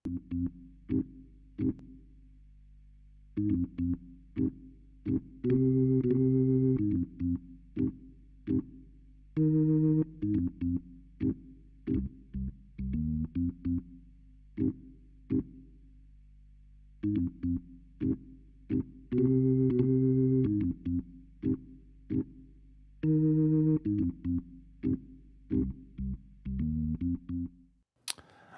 I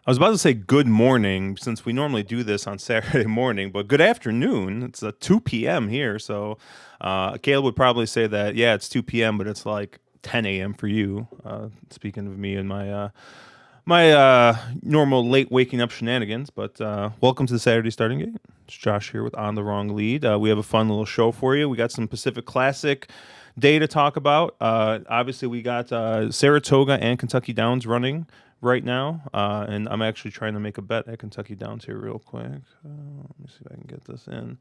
was about to say good morning since we normally do this on Saturday morning, but good afternoon. It's 2 p.m. here, so Caleb would probably say that, yeah, it's 2 p.m., but it's like 10 a.m. for you. Speaking of me and my normal late waking up shenanigans, but welcome to the Saturday Starting Gate. It's Josh here with On the Wrong Lead. We have a fun little show for you. We got some Pacific Classic day to talk about. Obviously, we got Saratoga and Kentucky Downs running right now, and I'm actually trying to make a bet at Kentucky Downs here real quick. Let me see if I can get this in.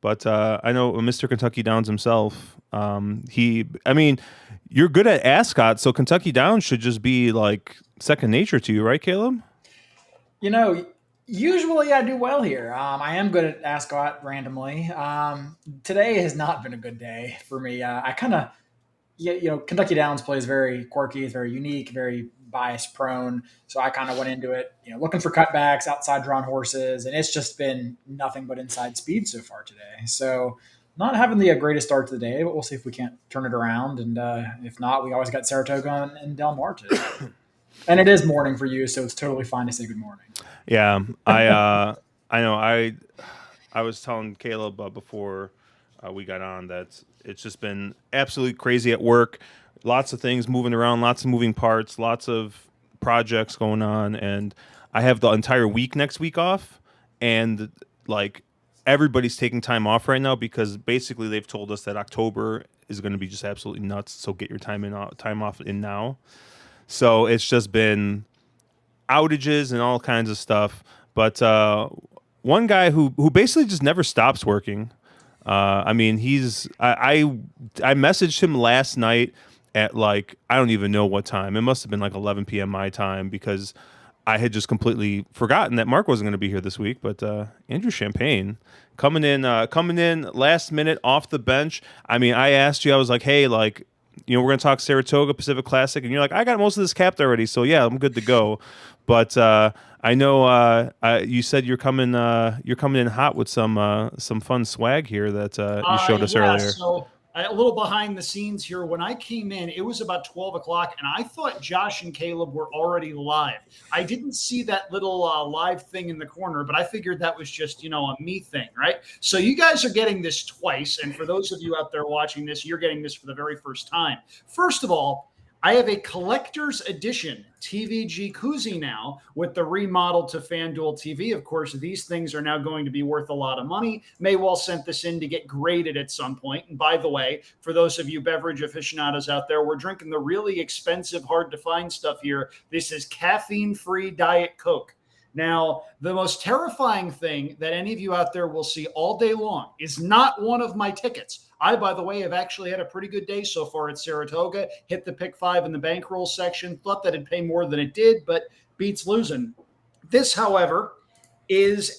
But I know Mr. Kentucky Downs himself. You're good at Ascot, so Kentucky Downs should just be like second nature to you, right, Caleb? Usually I do well here. I am good at Ascot randomly. Today has not been a good day for me. I kind of Kentucky Downs plays very quirky, it's very unique, very bias prone. So I kind of went into it, looking for cutbacks, outside drawn horses, and it's just been nothing but inside speed so far today. So not having the greatest start to the day, but we'll see if we can't turn it around. And if not, we always got Saratoga and Del Mar today. And it is morning for you, so it's totally fine to say good morning. Yeah, I know. I was telling Caleb before we got on that it's just been absolutely crazy at work. Lots of things moving around, lots of moving parts, lots of projects going on, and I have the entire week next week off, and like everybody's taking time off right now because basically they've told us that October is going to be just absolutely nuts. So get your time off in now. So it's just been outages and all kinds of stuff. But one guy who basically just never stops working. I messaged him last night at like, I don't even know what time. It must have been like 11 p.m. my time because I had just completely forgotten that Mark wasn't going to be here this week. But Andrew Champagne coming in last minute off the bench. I mean, I asked you, I was like, hey, like, we're going to talk Saratoga Pacific Classic. And you're like, I got most of this capped already. So yeah, I'm good to go. But I know you said you're coming in hot with some fun swag here that you showed us earlier. So a little behind the scenes here. When I came in, it was about 12 o'clock, and I thought Josh and Caleb were already live. I didn't see that little live thing in the corner, but I figured that was just, a me thing, right? So you guys are getting this twice, and for those of you out there watching this, you're getting this for the very first time. First of all, I have a collector's edition TVG koozie now with the remodel to FanDuel TV. Of course, these things are now going to be worth a lot of money. Maywell sent this in to get graded at some point. And by the way, for those of you beverage aficionados out there, we're drinking the really expensive, hard to find stuff here. This is caffeine-free Diet Coke. Now, the most terrifying thing that any of you out there will see all day long is not one of my tickets. I, by the way, have actually had a pretty good day so far at Saratoga. Hit the pick 5 in the bankroll section. Thought that it'd pay more than it did, but beats losing. This, however, is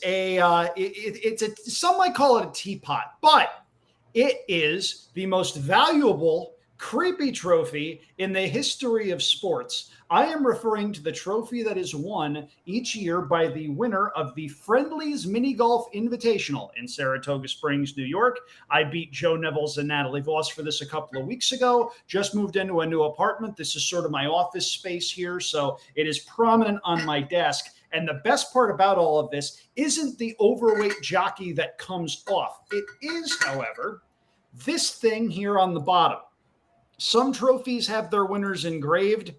some might call it a teapot, but it is the most valuable creepy trophy in the history of sports. I am referring to the trophy that is won each year by the winner of the Friendlies Mini Golf Invitational in Saratoga Springs, New York. I beat Joe Nevels and Natalie Voss for this a couple of weeks ago. Just moved into a new apartment. This is sort of my office space here, so it is prominent on my desk. And the best part about all of this isn't the overweight jockey that comes off. It is, however, this thing here on the bottom. Some trophies have their winners engraved.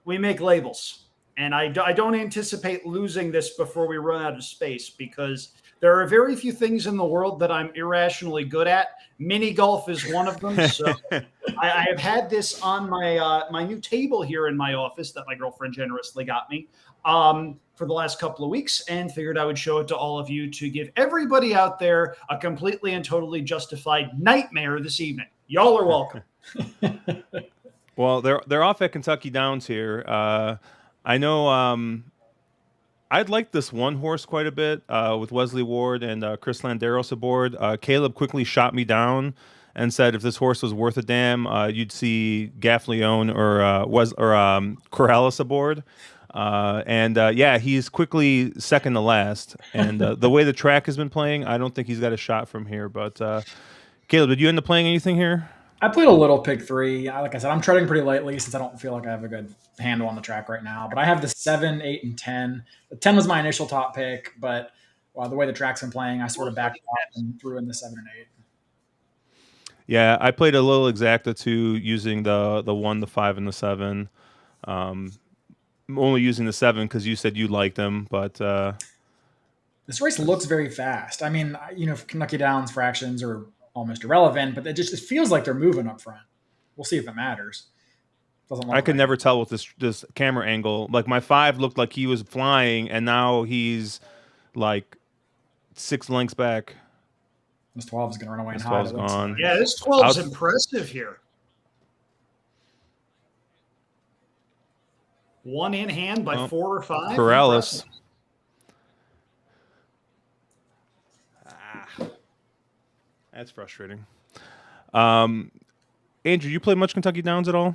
We make labels. And I don't anticipate losing this before we run out of space because there are very few things in the world that I'm irrationally good at. Mini golf is one of them. So I have had this on my new table here in my office that my girlfriend generously got me for the last couple of weeks and figured I would show it to all of you to give everybody out there a completely and totally justified nightmare this evening. Y'all are welcome. Well, they're off at Kentucky Downs here. I know I'd like this one horse quite a bit with Wesley Ward and Chris Landeros aboard. Caleb quickly shot me down and said if this horse was worth a damn, you'd see Gaffleone or Corrales aboard. Yeah, he's quickly second to last. And the way the track has been playing, I don't think he's got a shot from here. But Caleb, did you end up playing anything here? I played a little pick 3. Like I said, I'm treading pretty lightly since I don't feel like I have a good handle on the track right now. But I have the 7, 8, and 10. The 10 was my initial top pick, but the way the track's been playing, I sort of backed off and threw in the 7 and 8. Yeah, I played a little exacta too, using the 1, the 5, and the 7. I'm only using the 7 because you said you liked them, but this race looks very fast. I mean, Kentucky Downs fractions are almost irrelevant, but it feels like they're moving up front. We'll see if it matters. I could never tell with this camera angle. Like my 5 looked like he was flying, and now he's like 6 lengths back. This 12 is going to run away and hide. hide. Gone. Yeah, this 12 is impressive here. 1 in hand by 4 or 5. Corrales. That's frustrating. Andrew, you play much Kentucky Downs at all?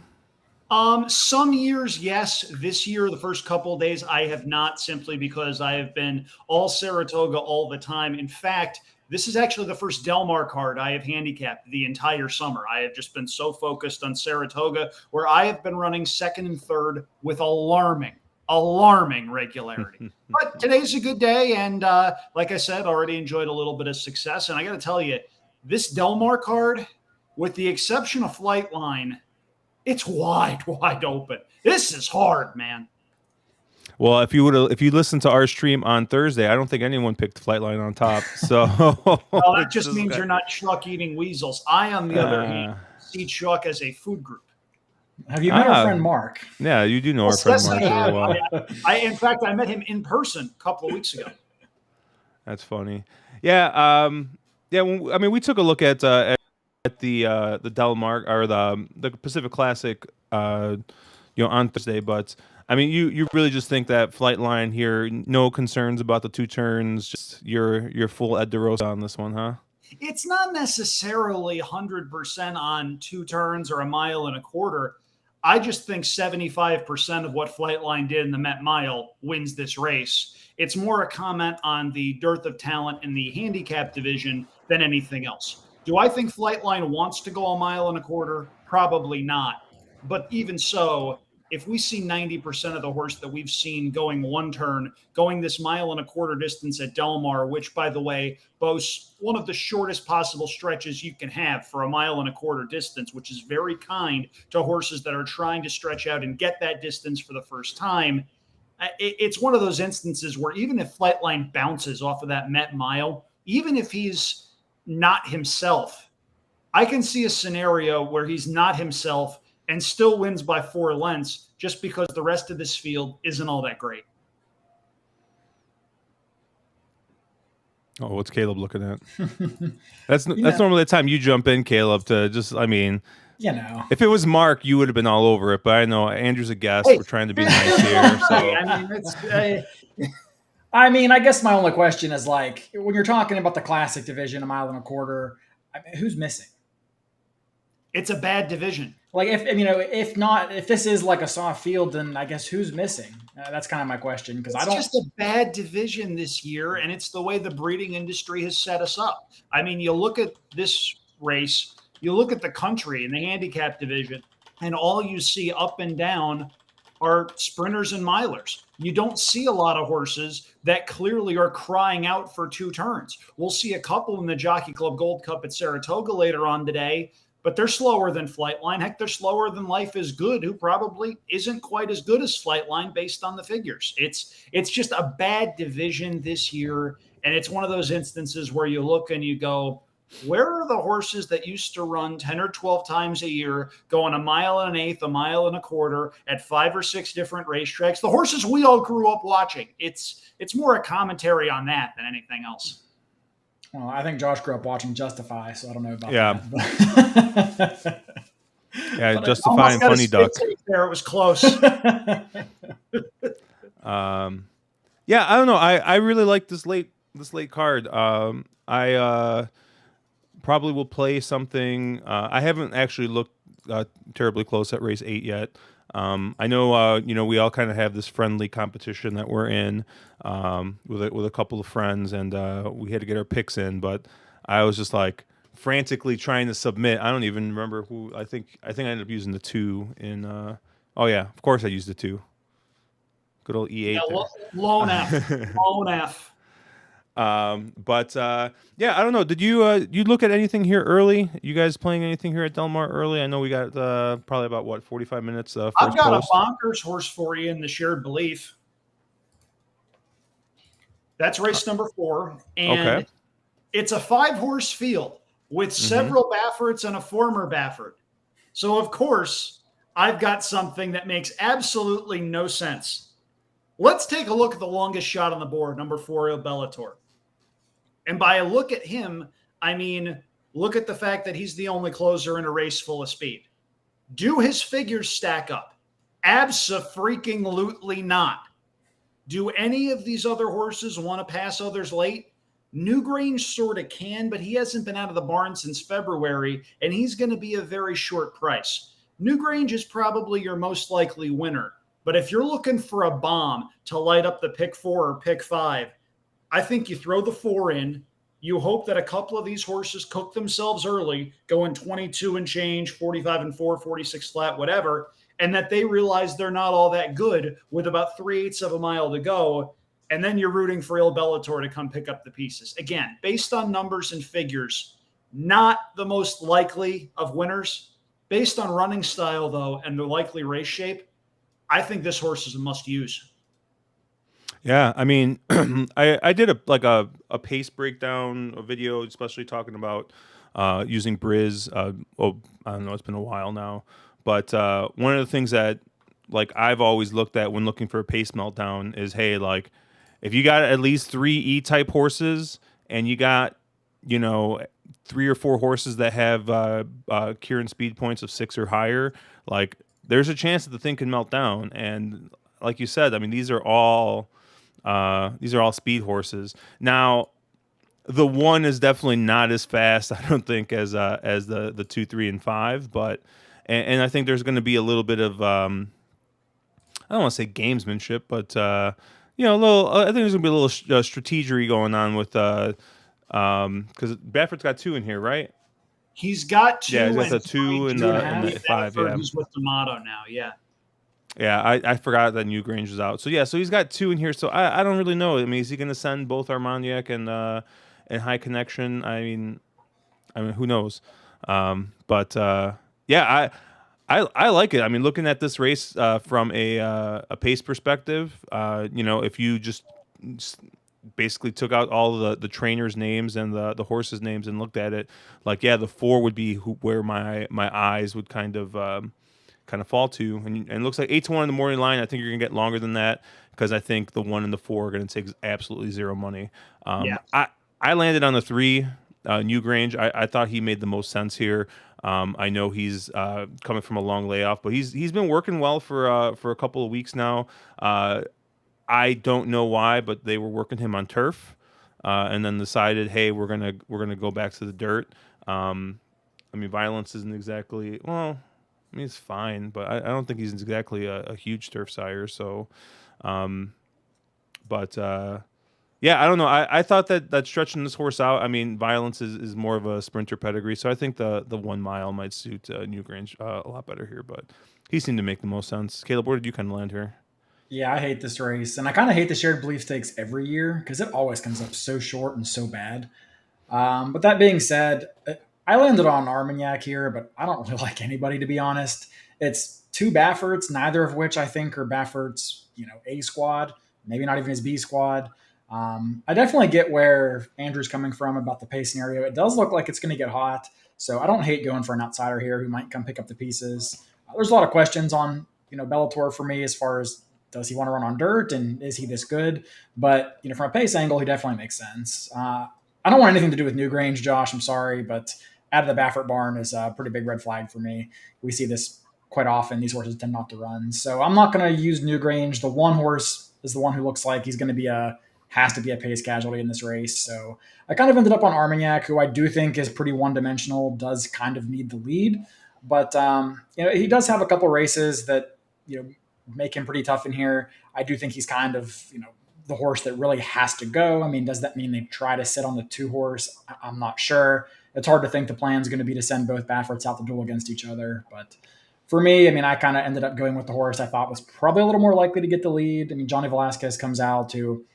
Some years, yes. This year, the first couple of days, I have not, simply because I have been all Saratoga all the time. In fact, this is actually the first Del Mar card I have handicapped the entire summer. I have just been so focused on Saratoga, where I have been running 2nd and 3rd with alarming regularity. But today's a good day, and like I said, already enjoyed a little bit of success. And I got to tell you, this Del Mar card, with the exception of Flightline, it's wide open. This is hard, man. Well, if you listened to our stream on Thursday, I don't think anyone picked Flightline on top. So well, that just means you're not Chuck eating weasels. I, on the other hand, see Chuck as a food group. Have you met our friend Mark? Yeah, you do know our friend Mark really well. In fact, I met him in person a couple of weeks ago. That's funny. Yeah, we took a look at the Del Mar or the Pacific Classic, on Thursday. But I mean, you really just think that Flightline here, no concerns about the 2 turns, just your full Ed DeRosa on this one, huh? It's not necessarily 100% on 2 turns or 1.25 miles. I just think 75% of what Flightline did in the Met Mile wins this race. It's more a comment on the dearth of talent in the handicap division than anything else. Do I think Flightline wants to go 1.25 miles? Probably not. But even so, if we see 90% of the horse that we've seen going 1 turn, going this 1.25 miles distance at Del Mar, which, by the way, boasts one of the shortest possible stretches you can have for 1.25 miles distance, which is very kind to horses that are trying to stretch out and get that distance for the first time. It's one of those instances where even if Flightline bounces off of that Met Mile, even if he's not himself, I can see a scenario where he's not himself and still wins by 4 lengths just because the rest of this field isn't all that great. Oh, what's Caleb looking at? That's normally the time you jump in, Caleb, to just, I mean, if it was Mark, you would have been all over it. But I know Andrew's a guest. Hey. We're trying to be nice here. So. I guess my only question is, like, when you're talking about the Classic division, 1.25 miles, who's missing? It's a bad division. Like, if this is like a soft field, then I guess who's missing? That's kind of my question, because it's just a bad division this year, and it's the way the breeding industry has set us up. I mean, you look at this race, you look at the country in the handicap division, and all you see up and down are sprinters and milers. You don't see a lot of horses that clearly are crying out for 2 turns. We'll see a couple in the Jockey Club Gold Cup at Saratoga later on today, but they're slower than Flightline. Heck, they're slower than Life is Good, who probably isn't quite as good as Flightline based on the figures. It's just a bad division this year, and it's one of those instances where you look and you go, where are the horses that used to run 10 or 12 times a year, going 1.125 miles, 1.25 miles at 5 or 6 different racetracks? The horses we all grew up watching. It's more a commentary on that than anything else. Well, I think Josh grew up watching Justify, so I don't know about that. Yeah, Justify and Funny Duck. There, it was close. Yeah, I don't know. I really like this late card. I probably will play something. I haven't actually looked terribly close at race 8 yet. I know, we all kind of have this friendly competition that we're in with a couple of friends, and we had to get our picks in. But I was just like frantically trying to submit. I don't even remember who. I think I ended up using the 2 in. Oh yeah, of course I used the 2. Good old Yeah, E8 there. lone F, lone F. But yeah, I don't know. Did you look at anything here early? You guys playing anything here at Del Mar early? I know we got probably about 45 minutes I've first got a post. bonkers horse for you in the shared belief. That's race number 4, Okay. and it's a 5-horse field with several Bafferts and a former Baffert. So of course, I've got something that makes absolutely no sense. Let's take a look at the longest shot on the board, number 4, Il Bellator. And by a look at him, I mean, look at the fact that he's the only closer in a race full of speed. Do his figures stack up? Abso-freaking-lutely not. Do any of these other horses want to pass others late? Newgrange sort of can, but he hasn't been out of the barn since February, and he's going to be a very short price. Newgrange is probably your most likely winner, but if you're looking for a bomb to light up the pick 4 or pick 5, I think you throw the 4 in. You hope that a couple of these horses cook themselves early, going 22 and change, 45 and 4, 46 flat, whatever, and that they realize they're not all that good with about 3/8 of a mile to go. And then you're rooting for Il Bellator to come pick up the pieces. Again, based on numbers and figures, not the most likely of winners. Based on running style, though, and the likely race shape, I think this horse is a must use. Yeah, I mean, I did a pace breakdown, a video, especially talking about using Briz. I don't know, it's been a while now, but one of the things that like I've always looked at when looking for a pace meltdown is, hey, like if you got at least 3 E-type horses and you got 3 or 4 horses that have Kieran speed points of 6 or higher, like there's a chance that the thing can melt down. And like you said, I mean, these are all speed horses. Now, the 1 is definitely not as fast, I don't think, as the 2, 3, and 5. But and I think there's going to be a little bit of I don't want to say gamesmanship, but a little. I think there's going to be a little strategery going on with because Baffert's got 2 in here, right? He's got 2. Yeah, he's got the 2 and the 5. Yeah, He's with D'Amato now. Yeah. Yeah, I forgot that Newgrange was out. So yeah, so he's got 2 in here. So I don't really know. I mean, is he going to send both Armagnac and High Connection? I mean, who knows? But yeah, I like it. I mean, looking at this race from a pace perspective, if you just basically took out all the trainers' names and the horses' names and looked at it, like yeah, the 4 would be where my eyes would kind of fall to, and it looks like 8-1 in the morning line. I think you're gonna get longer than that because I think the 1 and the 4 are gonna take absolutely zero money. Yeah. I landed on the 3, Newgrange. I thought he made the most sense here. I know he's coming from a long layoff, but he's been working well for a couple of weeks now. I don't know why, but they were working him on turf, and then decided, hey, we're gonna go back to the dirt. I mean, Violence isn't exactly well. I mean, it's fine, but I don't think he's exactly a huge turf sire. So, but yeah, I don't know. I thought that stretching this horse out. I mean, Violence is more of a sprinter pedigree, so I think the 1 mile might suit Newgrange a lot better here. But he seemed to make the most sense. Caleb, where did you kind of land here? Yeah, I hate this race, and I kind of hate the shared belief stakes every year because it always comes up so short and so bad. But that being said, I landed on Armagnac here, but I don't really like anybody, to be honest. It's 2 Bafferts, neither of which I think are Baffert's, A squad, maybe not even his B squad. I definitely get where Andrew's coming from about the pace scenario. It does look like it's going to get hot, so I don't hate going for an outsider here who might come pick up the pieces. There's a lot of questions on, Bellator for me as far as does he want to run on dirt and is he this good? But, from a pace angle, he definitely makes sense. I don't want anything to do with Newgrange, Josh. I'm sorry, but out of the Baffert barn is a pretty big red flag for me. We see this quite often. These horses tend not to run. So I'm not going to use Newgrange. The 1 horse is the one who looks like he's going to be has to be a pace casualty in this race. So I kind of ended up on Armagnac, who I do think is pretty one-dimensional, does kind of need the lead. But he does have a couple races that make him pretty tough in here. I do think he's kind of the horse that really has to go. I mean, does that mean they try to sit on the 2-horse? I'm not sure. It's hard to think the plan's going to be to send both Bafferts out the duel against each other. But for me, I mean, I kind of ended up going with the horse I thought was probably a little more likely to get the lead. I mean, Johnny Velasquez comes out to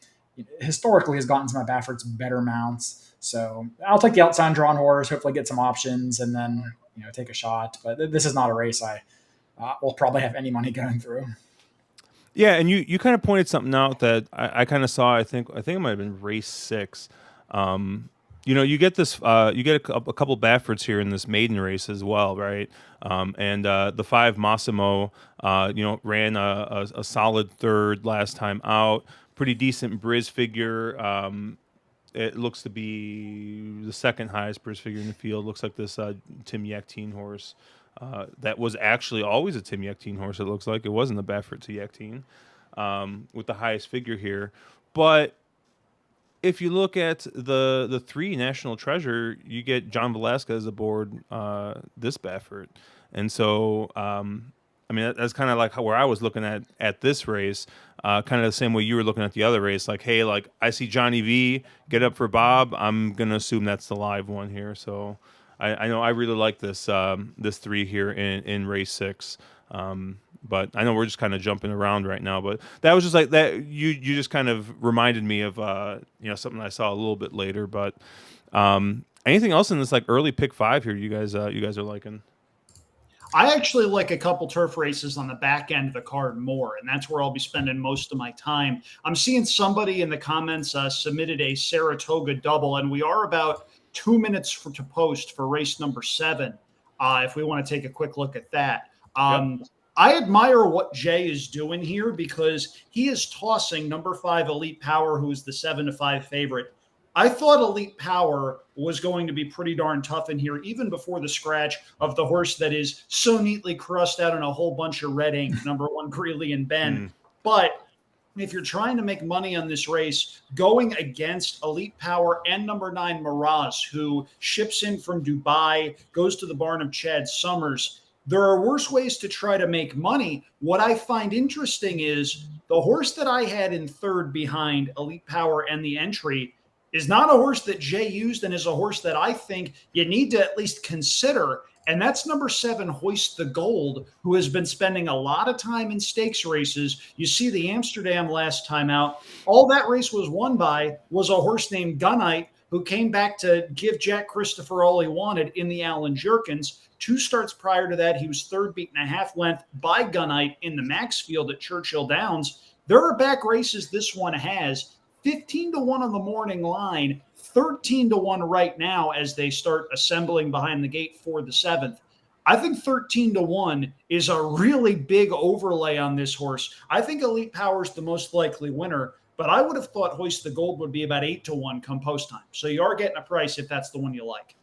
historically has gotten some of Baffert's better mounts. So I'll take the outside drawn horse, hopefully get some options, and then take a shot. But this is not a race I will probably have any money going through. Yeah, and you kind of pointed something out that I kind of saw. I think it might have been race 6. You get this. You get a couple Bafferts here in this maiden race as well, right? And the 5 Massimo, ran a solid third last time out. Pretty decent Briz figure. It looks to be the second highest Briz figure in the field. Looks like this Tim Yaktine horse. That was actually always a Tim Yaktine horse. It looks like it wasn't the Baffert to Yaktine, with the highest figure here. But if you look at the 3 National Treasure, you get John Velasquez aboard this Baffert, and so I mean that's kind of like where I was looking at this race, kind of the same way you were looking at the other race. Like, hey, like I see Johnny V get up for Bob. I'm gonna assume that's the live one here. So I know I really like this 3 here in race 6. But I know we're just kind of jumping around right now. But that was just like that. You just kind of reminded me of something I saw a little bit later. But anything else in this like early pick 5 here? You guys are liking? I actually like a couple turf races on the back end of the card more, and that's where I'll be spending most of my time. I'm seeing somebody in the comments submitted a Saratoga double, and we are about 2 minutes to post for race number 7. If we want to take a quick look at that. Yep. I admire what Jay is doing here because he is tossing number 5 Elite Power, who is the 7-5 favorite. I thought Elite Power was going to be pretty darn tough in here, even before the scratch of the horse that is so neatly crossed out in a whole bunch of red ink, number 1 Greeley and Ben. But if you're trying to make money on this race, going against Elite Power and number 9 Miraz, who ships in from Dubai, goes to the barn of Chad Summers, there are worse ways to try to make money. What I find interesting is the horse that I had in third behind Elite Power and the entry is not a horse that Jay used and is a horse that I think you need to at least consider. And that's number 7, Hoist the Gold, who has been spending a lot of time in stakes races. You see the Amsterdam last time out. All that race was won by was a horse named Gunite, who came back to give Jack Christopher all he wanted in the Allen Jerkins. 2 starts prior to that, he was third beaten a half length by Gunite in the Maxfield at Churchill Downs. There are back races this one has. 15-1 on the morning line, 13-1 right now as they start assembling behind the gate for the 7th. I think 13-1 is a really big overlay on this horse. I think Elite Power is the most likely winner, but I would have thought Hoist the Gold would be about 8-1 come post time. So you are getting a price if that's the one you like.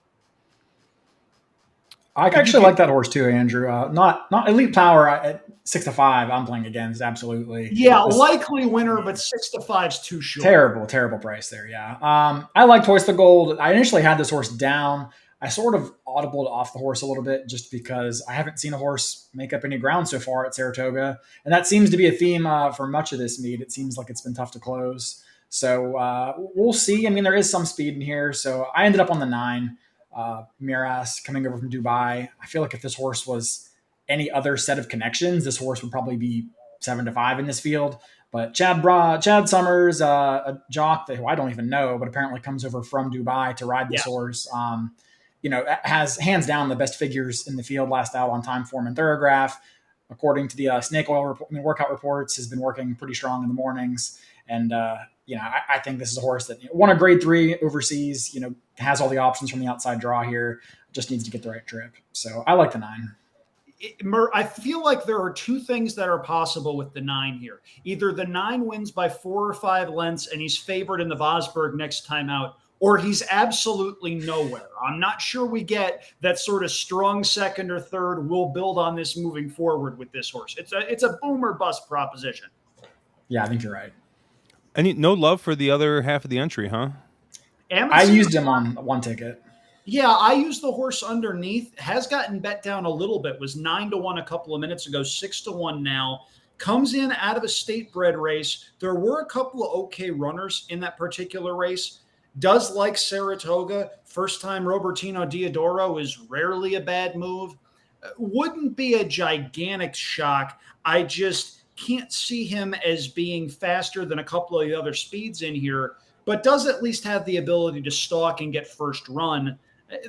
I actually like that horse too, Andrew. Not Elite Power at 6-5. I'm playing against, absolutely. Yeah, likely winner, but 6-5 is too short. Terrible price there. Yeah. I liked Hoist the Gold. I initially had this horse down. I sort of audibled off the horse a little bit just because I haven't seen a horse make up any ground so far at Saratoga, and that seems to be a theme for much of this meet. It seems like it's been tough to close, so we'll see. I mean, there is some speed in here, so I ended up on the 9. Miraz coming over from Dubai. I feel like if this horse was any other set of connections, this horse would probably be 7-5 in this field. But Chad Summers, a jock who I don't even know, but apparently comes over from Dubai to ride this horse. Has hands down the best figures in the field last out on time, form, and thoroughgraph. According to the snake oil workout reports, has been working pretty strong in the mornings. And, I think this is a horse that won a grade 3 overseas, has all the options from the outside draw here, just needs to get the right trip. So I like the 9. I feel like there are 2 things that are possible with the 9 here. Either the 9 wins by 4 or 5 lengths and he's favored in the Vosburg next time out, or he's absolutely nowhere. I'm not sure we get that sort of strong second or third. We'll build on this moving forward with this horse. It's a boom or bust proposition. Yeah, I think you're right. No love for the other half of the entry, huh? I Amundsen, used him on one ticket. yeah, I used the horse underneath. Has gotten bet down a little bit. Was 9-1 a couple of minutes ago, 6-1 now. Comes in out of a state bred race. There were a couple of okay runners in that particular race. Does like Saratoga. First time Robertino Diodoro is rarely a bad move. Wouldn't be a gigantic shock. I just can't see him as being faster than a couple of the other speeds in here, but does at least have the ability to stalk and get first run.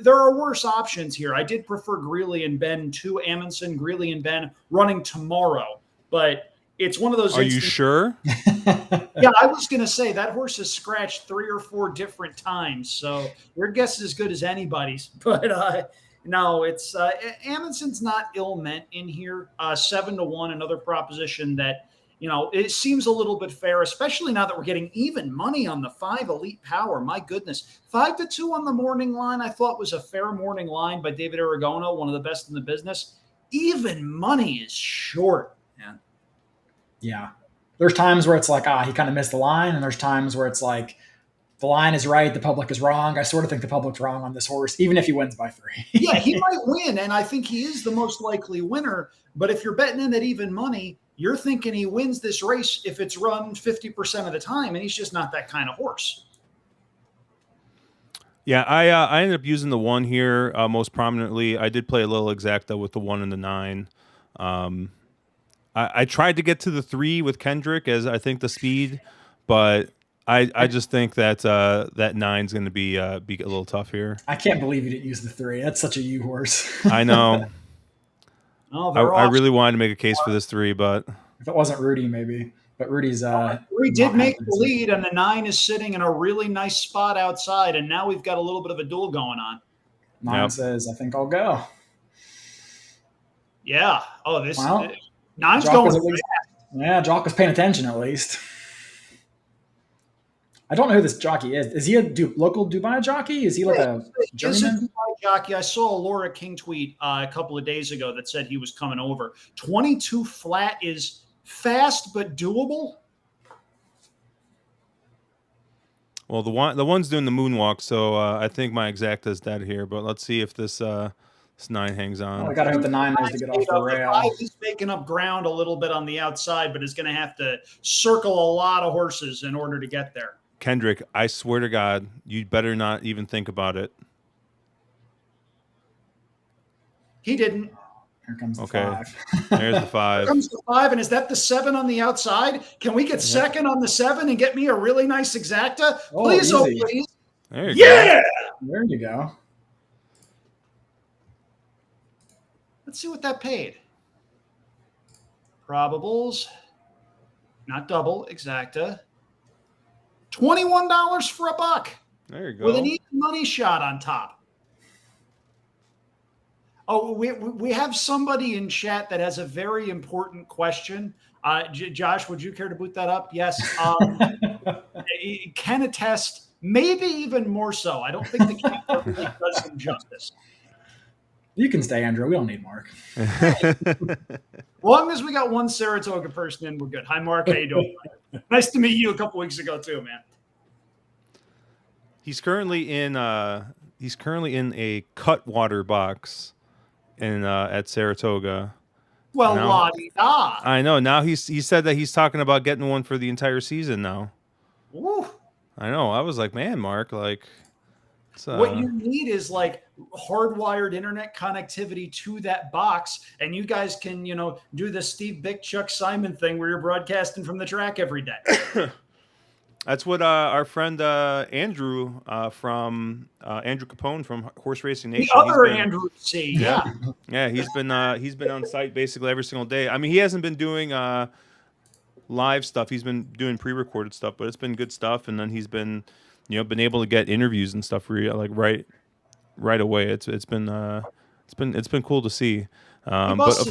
There are worse options here. I did prefer Greeley and Ben to Amundsen. Greeley and Ben running tomorrow, but it's one of those. Are you sure? Yeah, I was going to say that horse has scratched 3 or 4 different times, so your guess is as good as anybody's. But no, it's Amundsen's not ill meant in here. 7-1, another proposition that it seems a little bit fair, especially now that we're getting even money on the 5 Elite Power. My goodness, 5-2 on the morning line. I thought was a fair morning line by David Aragona, one of the best in the business. Even money is short, man. Yeah. There's times where it's like, he kind of missed the line. And there's times where it's like, the line is right, the public is wrong. I sort of think the public's wrong on this horse, even if he wins by 3. Yeah, he might win, and I think he is the most likely winner. But if you're betting in at even money, you're thinking he wins this race if it's run 50% of the time, and he's just not that kind of horse. Yeah, I ended up using the 1 here most prominently. I did play a little exacta with the 1 and the 9. I tried to get to the 3 with Kendrick as I think the speed, but I just think that that 9's going to be a little tough here. I can't believe you didn't use the 3. That's such a you horse. I know. Oh, I really wanted to make a case for this 3, but if it wasn't Rudy, maybe. But Rudy's we did make the lead, and the 9 is sitting in a really nice spot outside, and now we've got a little bit of a duel going on. 9 says, I think I'll go. Yeah. Oh, this 9's Jock going. Yeah, Jock was paying attention at least. I don't know who this jockey is. Is he a local Dubai jockey? Is he like a journeyman? He's a Dubai jockey. I saw a Laura King tweet a couple of days ago that said he was coming over. 22 flat is fast but doable. Well, the one's doing the moonwalk, so I think my exacta's dead here. But let's see if this 9 hangs on. I got to hope the 9 knows to get off the rail. 5 is making up ground a little bit on the outside, but is going to have to circle a lot of horses in order to get there. Kendrick, I swear to God, you better not even think about it. He didn't. Here comes the 5. There's the 5. Here comes the 5, and is that the 7 on the outside? Can we get second on the 7 and get me a really nice exacta? Please, easy. please. There you go. There you go. Let's see what that paid. Probables. Not double, exacta. $21 for a buck. There you go. With an even money shot on top. Oh, we have somebody in chat that has a very important question. Josh, would you care to boot that up? Yes. Can attest, maybe even more so. I don't think the camera really does him justice. You can stay, Andrew. We don't need Mark. Long as we got one Saratoga person in, we're good. Hi, Mark. How you doing? Nice to meet you a couple weeks ago too, man. He's currently in a cutwater box in at Saratoga. Well, la-di-da. I know. Now he said that he's talking about getting one for the entire season now. Woo. I know. I was like, man, Mark, like what you need is like hardwired internet connectivity to that box, and you guys can, do the Steve Bick, Chuck Simon thing where you're broadcasting from the track every day. That's what our friend Andrew from Andrew Capone from Horse Racing Nation. The other Andrew C. Yeah, he's been on site basically every single day. I mean, he hasn't been doing live stuff. He's been doing pre-recorded stuff, but it's been good stuff. And then he's been able to get interviews and stuff right away. It's been cool to see. But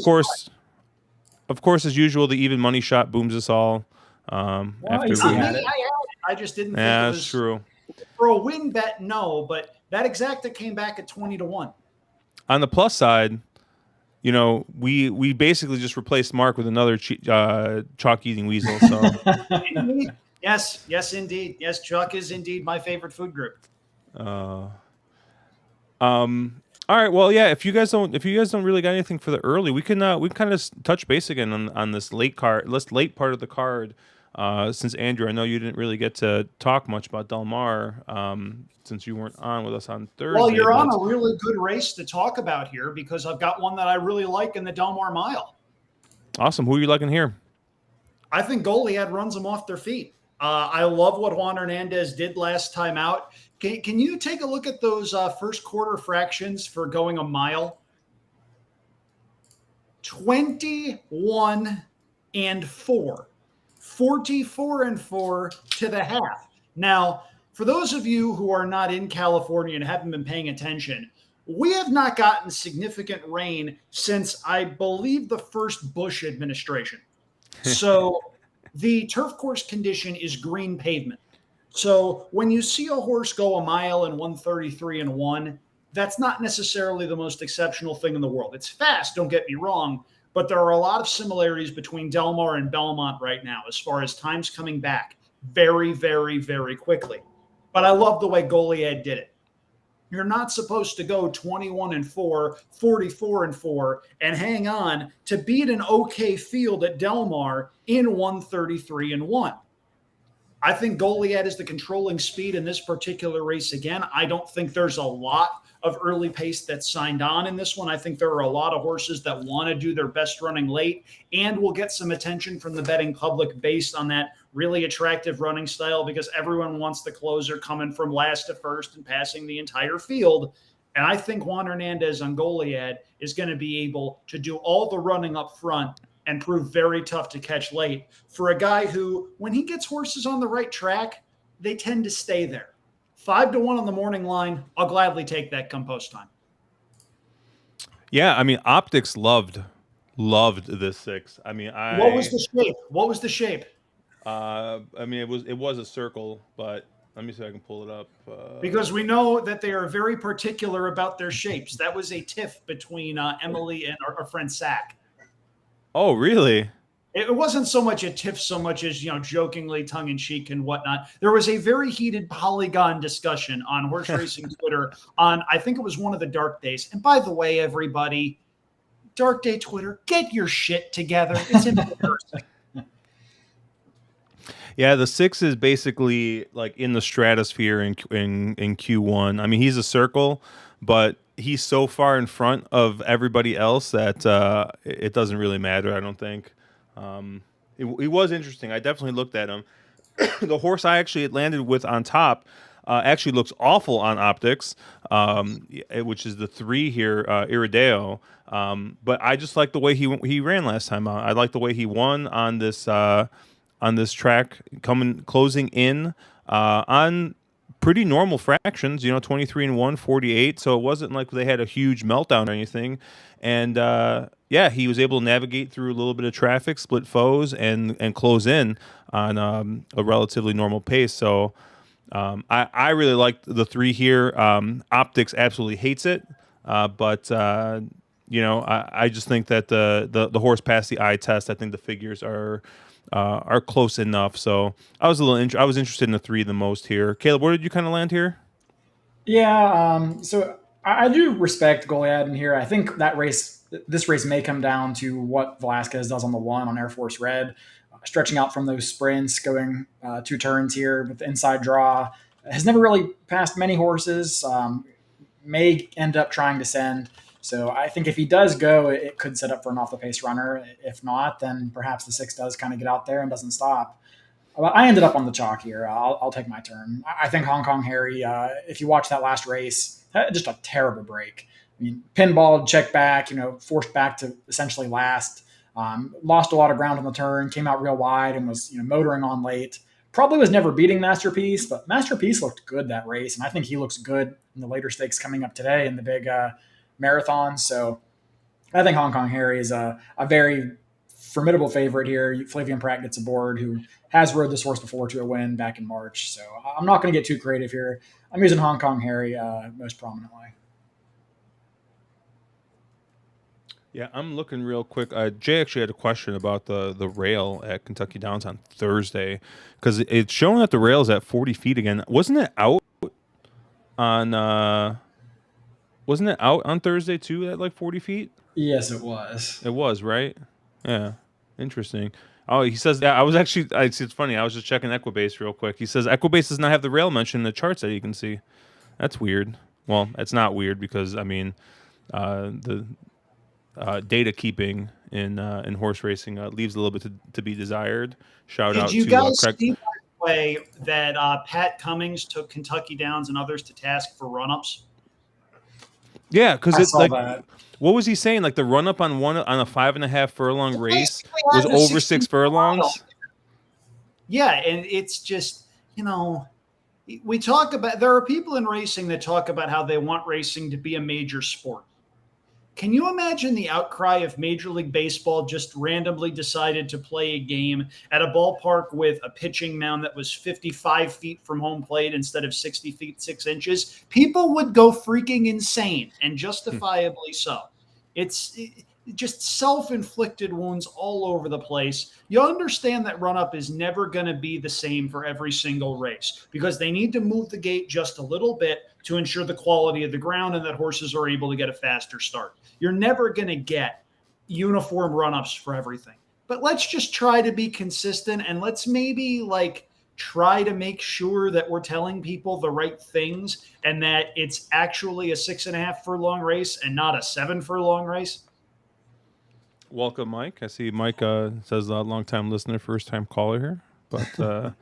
of course, as usual, the even money shot booms us all. I just didn't think it was that's true. For a win bet, no, but that exacta came back at 20-1. On the plus side, you know, we basically just replaced Mark with another chalk eating weasel. So Indeed. Yes, yes, indeed. Yes, Chuck is indeed my favorite food group. all right, well, yeah. If you guys don't really got anything for the early, we can kind of touch base again on this late part of the card. Since Andrew, I know you didn't really get to talk much about Del Mar, since you weren't on with us on Thursday. Well, you're on a really good race to talk about here because I've got one that I really like in the Del Mar Mile. Awesome. Who are you liking here? I think Goliad runs them off their feet. I love what Juan Hernandez did last time out. Can you take a look at those first quarter fractions for going a mile? 21 and 4, 44 and 4 to the half. Now, for those of you who are not in California and haven't been paying attention, we have not gotten significant rain since I believe the first Bush administration. So the turf course condition is green pavement. So when you see a horse go a mile in 133 and 1, that's not necessarily the most exceptional thing in the world. It's fast, don't get me wrong, but there are a lot of similarities between Del Mar and Belmont right now as far as times coming back very, very, very quickly. But I love the way Goliad did it. You're not supposed to go 21 and 4, 44 and 4, and hang on to beat an okay field at Del Mar in 133 and 1. I think Goliad is the controlling speed in this particular race again. I don't think there's a lot of early pace that's signed on in this one. I think there are a lot of horses that want to do their best running late and will get some attention from the betting public based on that really attractive running style because everyone wants the closer coming from last to first and passing the entire field. And I think Juan Hernandez on Goliad is going to be able to do all the running up front and prove very tough to catch late for a guy who, when he gets horses on the right track, they tend to stay there. 5-1 on the morning line. I'll gladly take that come post time. Yeah, I mean, Optics loved this 6. I mean, What was the shape? What was the shape? I mean, it was a circle, but let me see if I can pull it up. Because we know that they are very particular about their shapes. That was a tiff between Emily and our friend Sack. Oh, really? It wasn't so much a tiff so much as, jokingly, tongue-in-cheek and whatnot. There was a very heated Polygon discussion on horse racing Twitter on, I think it was one of the dark days. And by the way, everybody, dark day Twitter, get your shit together. It's embarrassing. Yeah, the 6 is basically like in the stratosphere in Q1. I mean, he's a circle, but he's so far in front of everybody else that it doesn't really matter, I don't think. It was interesting. I definitely looked at him. The horse I actually landed with on top actually looks awful on Optics, which is the 3 here, Irideo. But I just like the way he ran last time out. I like the way he won on this track, closing in on pretty normal fractions, 23 and 1, 48. So it wasn't like they had a huge meltdown or anything. And yeah, he was able to navigate through a little bit of traffic, split foes, and close in on a relatively normal pace. So I really liked the 3 here. Optics absolutely hates it, but I just think that the horse passed the eye test. I think the figures are close enough. So I was I was interested in the 3 the most here. Caleb, where did you kind of land here? Yeah, so I do respect Goliad in here. I think this race may come down to what Velasquez does on the 1 on Air Force Red, stretching out from those sprints, going 2 turns here with the inside draw. Has never really passed many horses. May end up trying to send. So I think if he does go, it could set up for an off-the-pace runner. If not, then perhaps the 6 does kind of get out there and doesn't stop. I ended up on the chalk here. I'll take my turn. I think Hong Kong Harry, if you watch that last race, had just a terrible break. I mean, pinball, check back, forced back to essentially last. Lost a lot of ground on the turn, came out real wide and was motoring on late. Probably was never beating Masterpiece, but Masterpiece looked good that race, and I think he looks good in the later stakes coming up today in the big marathon. So I think Hong Kong Harry is a very formidable favorite here. Flavian Pratt gets aboard, who has rode this horse before to a win back in March. So I'm not going to get too creative here. I'm using Hong Kong Harry most prominently. Yeah, I'm looking real quick. Jay actually had a question about the rail at Kentucky Downs on Thursday because it's showing that the rail's at 40 feet again. On uh wasn't it out on Thursday too at like 40 feet? Yes, it was. It was, right? Yeah. Interesting. Oh, he says, yeah, I was actually, it's funny. I was just checking Equibase real quick. He says Equibase does not have the rail mentioned in the charts that you can see. That's weird. Well, it's not weird because, I mean, the data keeping in horse racing leaves a little bit to be desired. Shout Did out you to guys Craig. see, by the way, that Pat Cummings took Kentucky Downs and others to task for run-ups? Yeah, because I it's saw like, that. what was he saying? Like the run up on a 5.5 furlong race Basically was had a over 16 6 furlongs. Yeah, and it's just, we talk about, there are people in racing that talk about how they want racing to be a major sport. Can you imagine the outcry if Major League Baseball just randomly decided to play a game at a ballpark with a pitching mound that was 55 feet from home plate instead of 60 feet 6 inches? People would go freaking insane, and justifiably so. It's just self-inflicted wounds all over the place. You understand that run-up is never going to be the same for every single race because they need to move the gate just a little bit to ensure the quality of the ground and that horses are able to get a faster start. You're never going to get uniform run-ups for everything. But let's just try to be consistent, and let's maybe try to make sure that we're telling people the right things and that it's actually a 6.5 furlong race and not a 7 furlong race. Welcome, Mike. I see Mike says a long time listener, first time caller here. But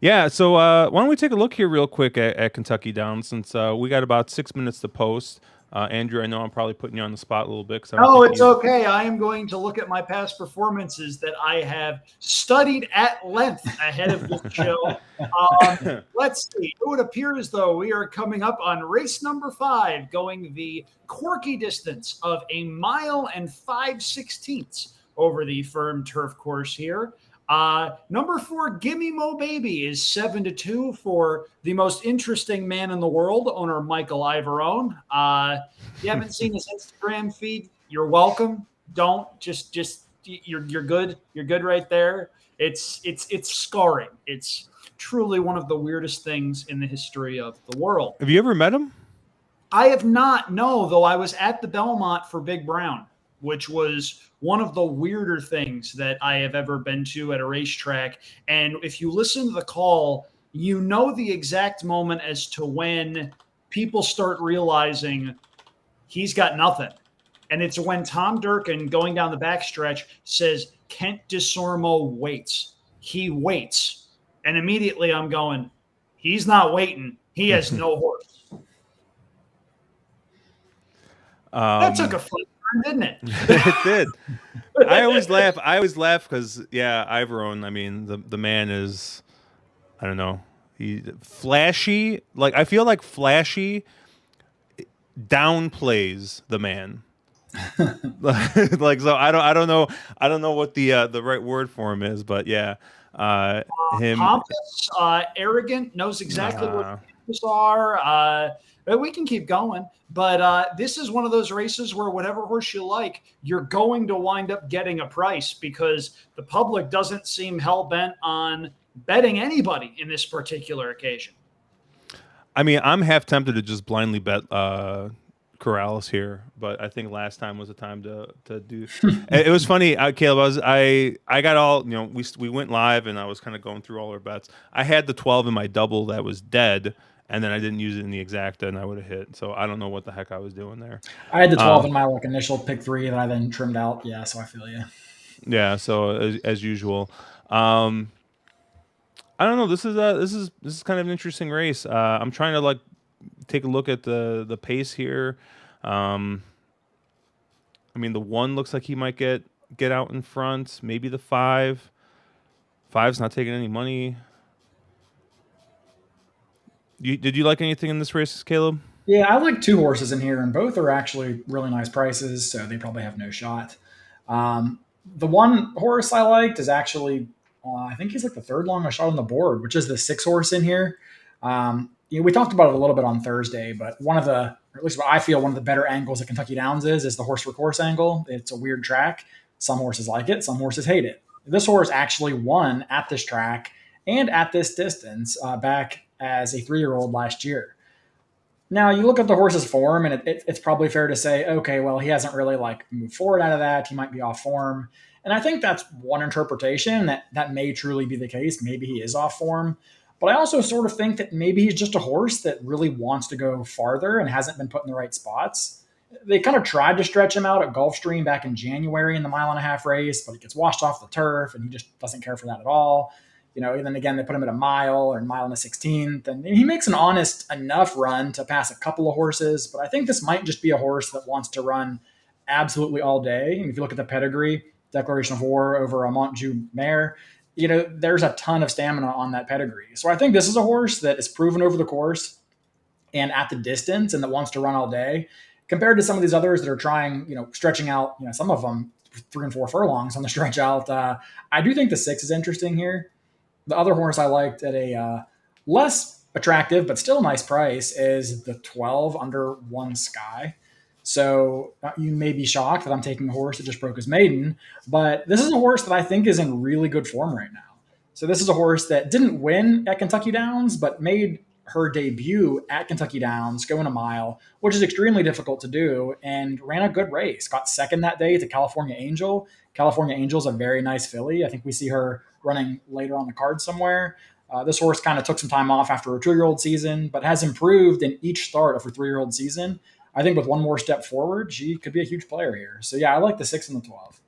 yeah, so why don't we take a look here real quick at Kentucky Downs since we got about 6 minutes to post. Andrew, I know I'm probably putting you on the spot a little bit. No, it's okay. I am going to look at my past performances that I have studied at length ahead of this show. Let's see. It would appear as though we are coming up on race number 5, going the quirky distance of 1 mile and 5/16 over the firm turf course here. Number 4, Gimme Mo Baby, is 7-2 for the most interesting man in the world, owner Michael Ivorone. You haven't seen his Instagram feed, you're welcome. Don't just you're good. You're good right there. It's scarring. It's truly one of the weirdest things in the history of the world. Have you ever met him? I have not, no, though I was at the Belmont for Big Brown, which was one of the weirder things that I have ever been to at a racetrack. And if you listen to the call, you know the exact moment as to when people start realizing he's got nothing. And it's when Tom Durkin, going down the backstretch, says, Kent DeSormo waits. He waits. And immediately I'm going, he's not waiting. He has no horse. That took a fun turn, didn't it? It did. I always laugh because Ivorone, I mean, the man is, I don't know, he flashy. Like I feel like flashy downplays the man. Like so I don't know what the right word for him is, but yeah. Him pompous, arrogant, knows exactly what things are. We can keep going, but this is one of those races where whatever horse you like, you're going to wind up getting a price because the public doesn't seem hell-bent on betting anybody in this particular occasion. I mean, I'm half tempted to just blindly bet Corrales here, but I think last time was the time to do. It was funny, Caleb. I got all, we went live and I was kind of going through all our bets. I had the 12 in my double that was dead, and then I didn't use it in the exacta, and I would have hit. So I don't know what the heck I was doing there. I had the 12 in my initial pick 3 that I then trimmed out. Yeah, so I feel you. Yeah, so as usual. I don't know. This is kind of an interesting race. I'm trying to take a look at the pace here. I mean, the 1 looks like he might get out in front. Maybe the 5. 5's not taking any money. Did you like anything in this race, Caleb? Yeah, I like 2 horses in here, and both are actually really nice prices, so they probably have no shot. The 1 horse I liked is actually, I think he's like the 3rd longest shot on the board, which is the 6 horse in here. we talked about it a little bit on Thursday, but or at least what I feel, one of the better angles at Kentucky Downs is the horse for course angle. It's a weird track. Some horses like it, some horses hate it. This horse actually won at this track and at this distance back as a 3-year-old last year. Now you look at the horse's form, and it's probably fair to say, okay, well, he hasn't really moved forward out of that. He might be off form, and I think that's one interpretation that may truly be the case. Maybe he is off form, but I also sort of think that maybe he's just a horse that really wants to go farther and hasn't been put in the right spots. They kind of tried to stretch him out at Gulfstream back in January in the 1.5 mile race, but he gets washed off the turf, and he just doesn't care for that at all. And then again, they put him at a mile or a mile and a 16th, and he makes an honest enough run to pass a couple of horses. But I think this might just be a horse that wants to run absolutely all day. And if you look at the pedigree, Declaration of War over a Montjou mare, there's a ton of stamina on that pedigree. So I think this is a horse that is proven over the course and at the distance and that wants to run all day, compared to some of these others that are trying, stretching out, some of them 3 and 4 furlongs on the stretch out. I do think the 6 is interesting here. The other horse I liked at a less attractive but still nice price is the 12 Under One Sky. So you may be shocked that I'm taking a horse that just broke his maiden, but this is a horse that I think is in really good form right now. So this is a horse that didn't win at Kentucky Downs, but made her debut at Kentucky Downs going a mile, which is extremely difficult to do, and ran a good race. Got second that day to California Angel. California Angel's a very nice filly. I think we see her running later on the card somewhere. This horse kind of took some time off after her 2-year-old season, but has improved in each start of her 3-year-old season. I think with one more step forward, she could be a huge player here. So yeah, I like the 6 and the 12.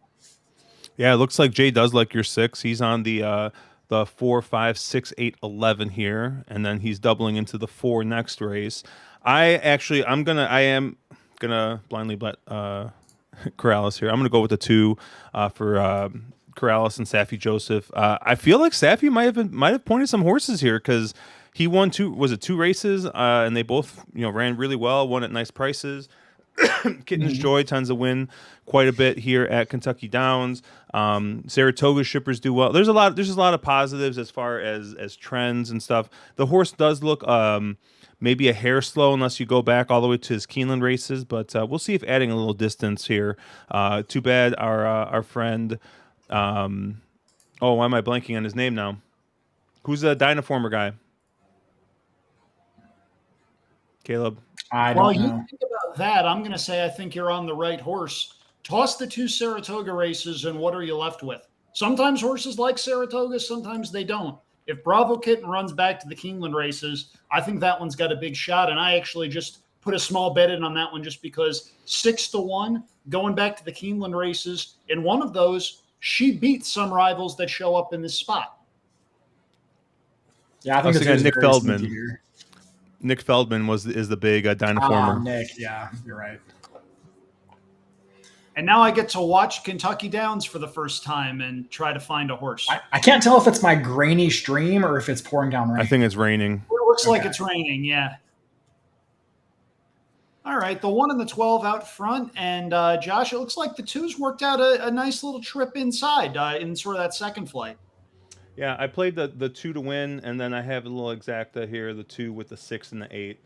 Yeah, it looks like Jay does like your 6. He's on the 4, 5, 6, 8, 11 here, and then he's doubling into the 4 next race. I am gonna blindly bet Corrales here. I'm gonna go with the 2 for Corrales and Saffie Joseph. I feel like Saffie might have pointed some horses here because he won 2 races, and they both ran really well, won at nice prices. Kitten's Joy tends to win quite a bit here at Kentucky Downs. Saratoga shippers do well. There's a lot of positives as far as trends and stuff. The horse does look maybe a hair slow unless you go back all the way to his Keeneland races, but we'll see if adding a little distance here. Too bad our friend. Why am I blanking on his name now? Who's the Dynaformer guy? Caleb. I don't know. You think about that, I'm going to say I think you're on the right horse. Toss the 2 Saratoga races, and what are you left with? Sometimes horses like Saratoga, sometimes they don't. If Bravo Kitten runs back to the Keeneland races, I think that one's got a big shot, and I actually just put a small bet in on that one just because 6-1 going back to the Keeneland races. In one of those, she beat some rivals that show up in this spot. Yeah, I think it's Nick Feldman. Nick Feldman is the big Dynaformer. Nick, yeah, you're right. And now I get to watch Kentucky Downs for the first time and try to find a horse. I can't tell if it's my grainy stream or if it's pouring down rain. I think it's raining. It looks like it's raining, yeah. All right, the 1 and the 12 out front. And Josh, it looks like the 2's worked out a nice little trip inside in sort of that second flight. Yeah, I played the 2 to win, and then I have a little exacta here, the 2 with the 6 and the 8.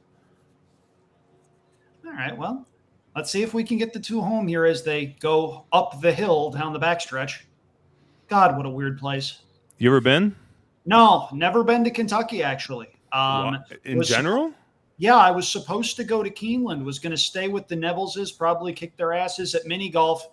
All right, well, let's see if we can get the 2 home here as they go up the hill down the backstretch. God, what a weird place. You ever been? No, never been to Kentucky, actually. In general? Yeah, I was supposed to go to Keeneland, was going to stay with the Nevilleses, probably kick their asses at mini golf.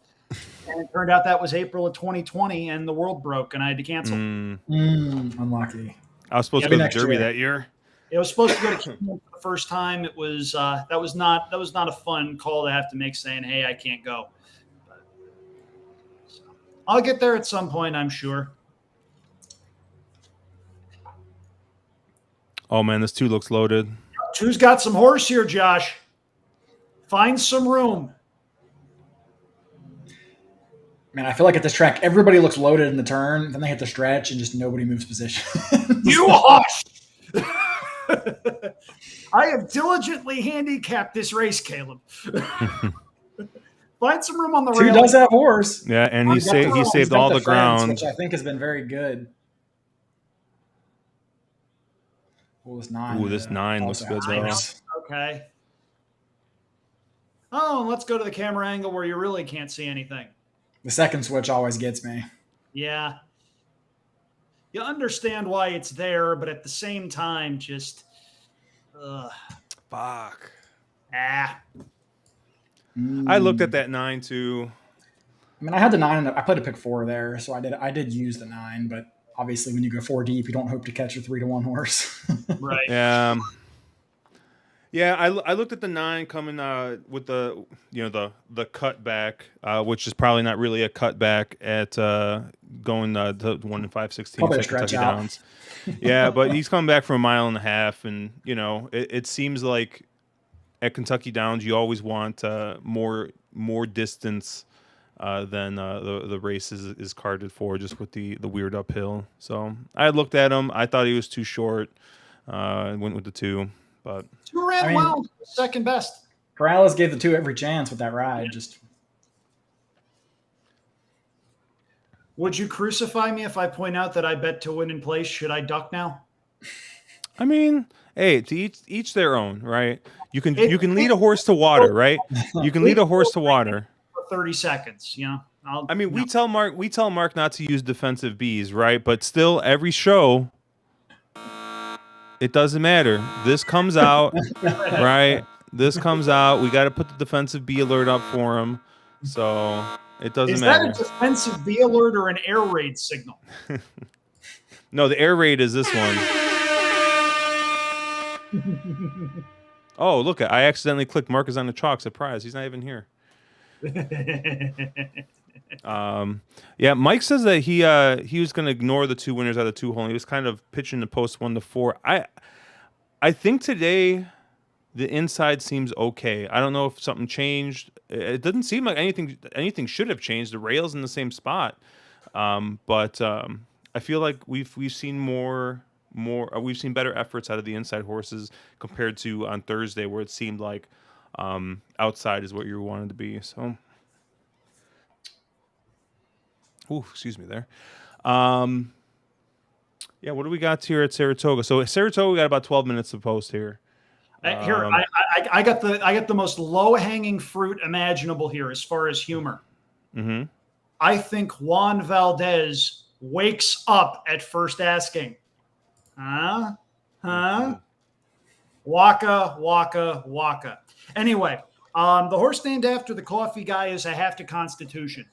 And it turned out that was April of 2020, and the world broke, and I had to cancel. Unlucky. I was supposed to go to Derby that year. It was supposed to go to Keeneland for the first time. It was that was not a fun call to have to make, saying, "Hey, I can't go." So, I'll get there at some point, I'm sure. Oh man, this 2 looks loaded. 2's got some horse here, Josh. Find some room. Man, I feel like at this track, everybody looks loaded in the turn. Then they hit the stretch, and just nobody moves position. You hush! I have diligently handicapped this race, Caleb. Find some room on the rail. 2 does have horse. Yeah, and he saved all the ground, which I think has been very good. Ooh, this 9. Ooh, this 9 looks also good, has though. worse. Okay. Oh, and let's go to the camera angle where you really can't see anything. The second switch always gets me. Yeah. You understand why it's there, but at the same time, just Fuck. ah. I looked at that 9 too. I mean, I had the 9, and I played a pick 4 there, so I did use the 9, but obviously when you go 4 deep, you don't hope to catch a 3-1 horse. Right. Yeah. Yeah, I looked at the 9 coming with the the cutback, which is probably not really a cutback at going to 1 5/16 Probably a at stretch Kentucky out. Downs. Yeah, but he's coming back from 1.5 miles, and it seems like at Kentucky Downs you always want more distance than the race is carded for, just with the weird uphill. So I looked at him. I thought he was too short. Went with the 2, but 2 ran I mean- well. Second best. Corrales gave the 2 every chance with that ride. Just Would you crucify me if I point out that I bet to win in place? Should I duck now? I mean, hey, to each their own, right? You can lead a horse to water, right? You can lead a horse to water. For 30 seconds, you know. I mean, we tell Mark not to use defensive Bs, right? But still, every show, it doesn't matter. This comes out, right? This comes out. We got to put the defensive B alert up for him, so it doesn't Is matter. that a defensive B alert or an air raid signal? No, the air raid is this one. Oh, look! I accidentally clicked Mark is on the chalk. Surprise! He's not even here. Yeah, Mike says that he was going to ignore the 2 winners out of 2 hole. He was kind of pitching the post 1 to 4. I think today the inside seems okay. I don't know if something changed. It doesn't seem like anything should have changed. The rail's in the same spot, but I feel like we've seen we've seen better efforts out of the inside horses compared to on Thursday, where it seemed like outside is what you wanted to be. So. Ooh, excuse me there. Yeah, what do we got here at Saratoga? So at Saratoga, we got about 12 minutes to post here. Here, I got the most low-hanging fruit imaginable here as far as humor. Mm-hmm. I think Juan Valdez wakes up at first asking, huh? Waka, waka, waka. Anyway, the horse named after the coffee guy is a half to Constitution.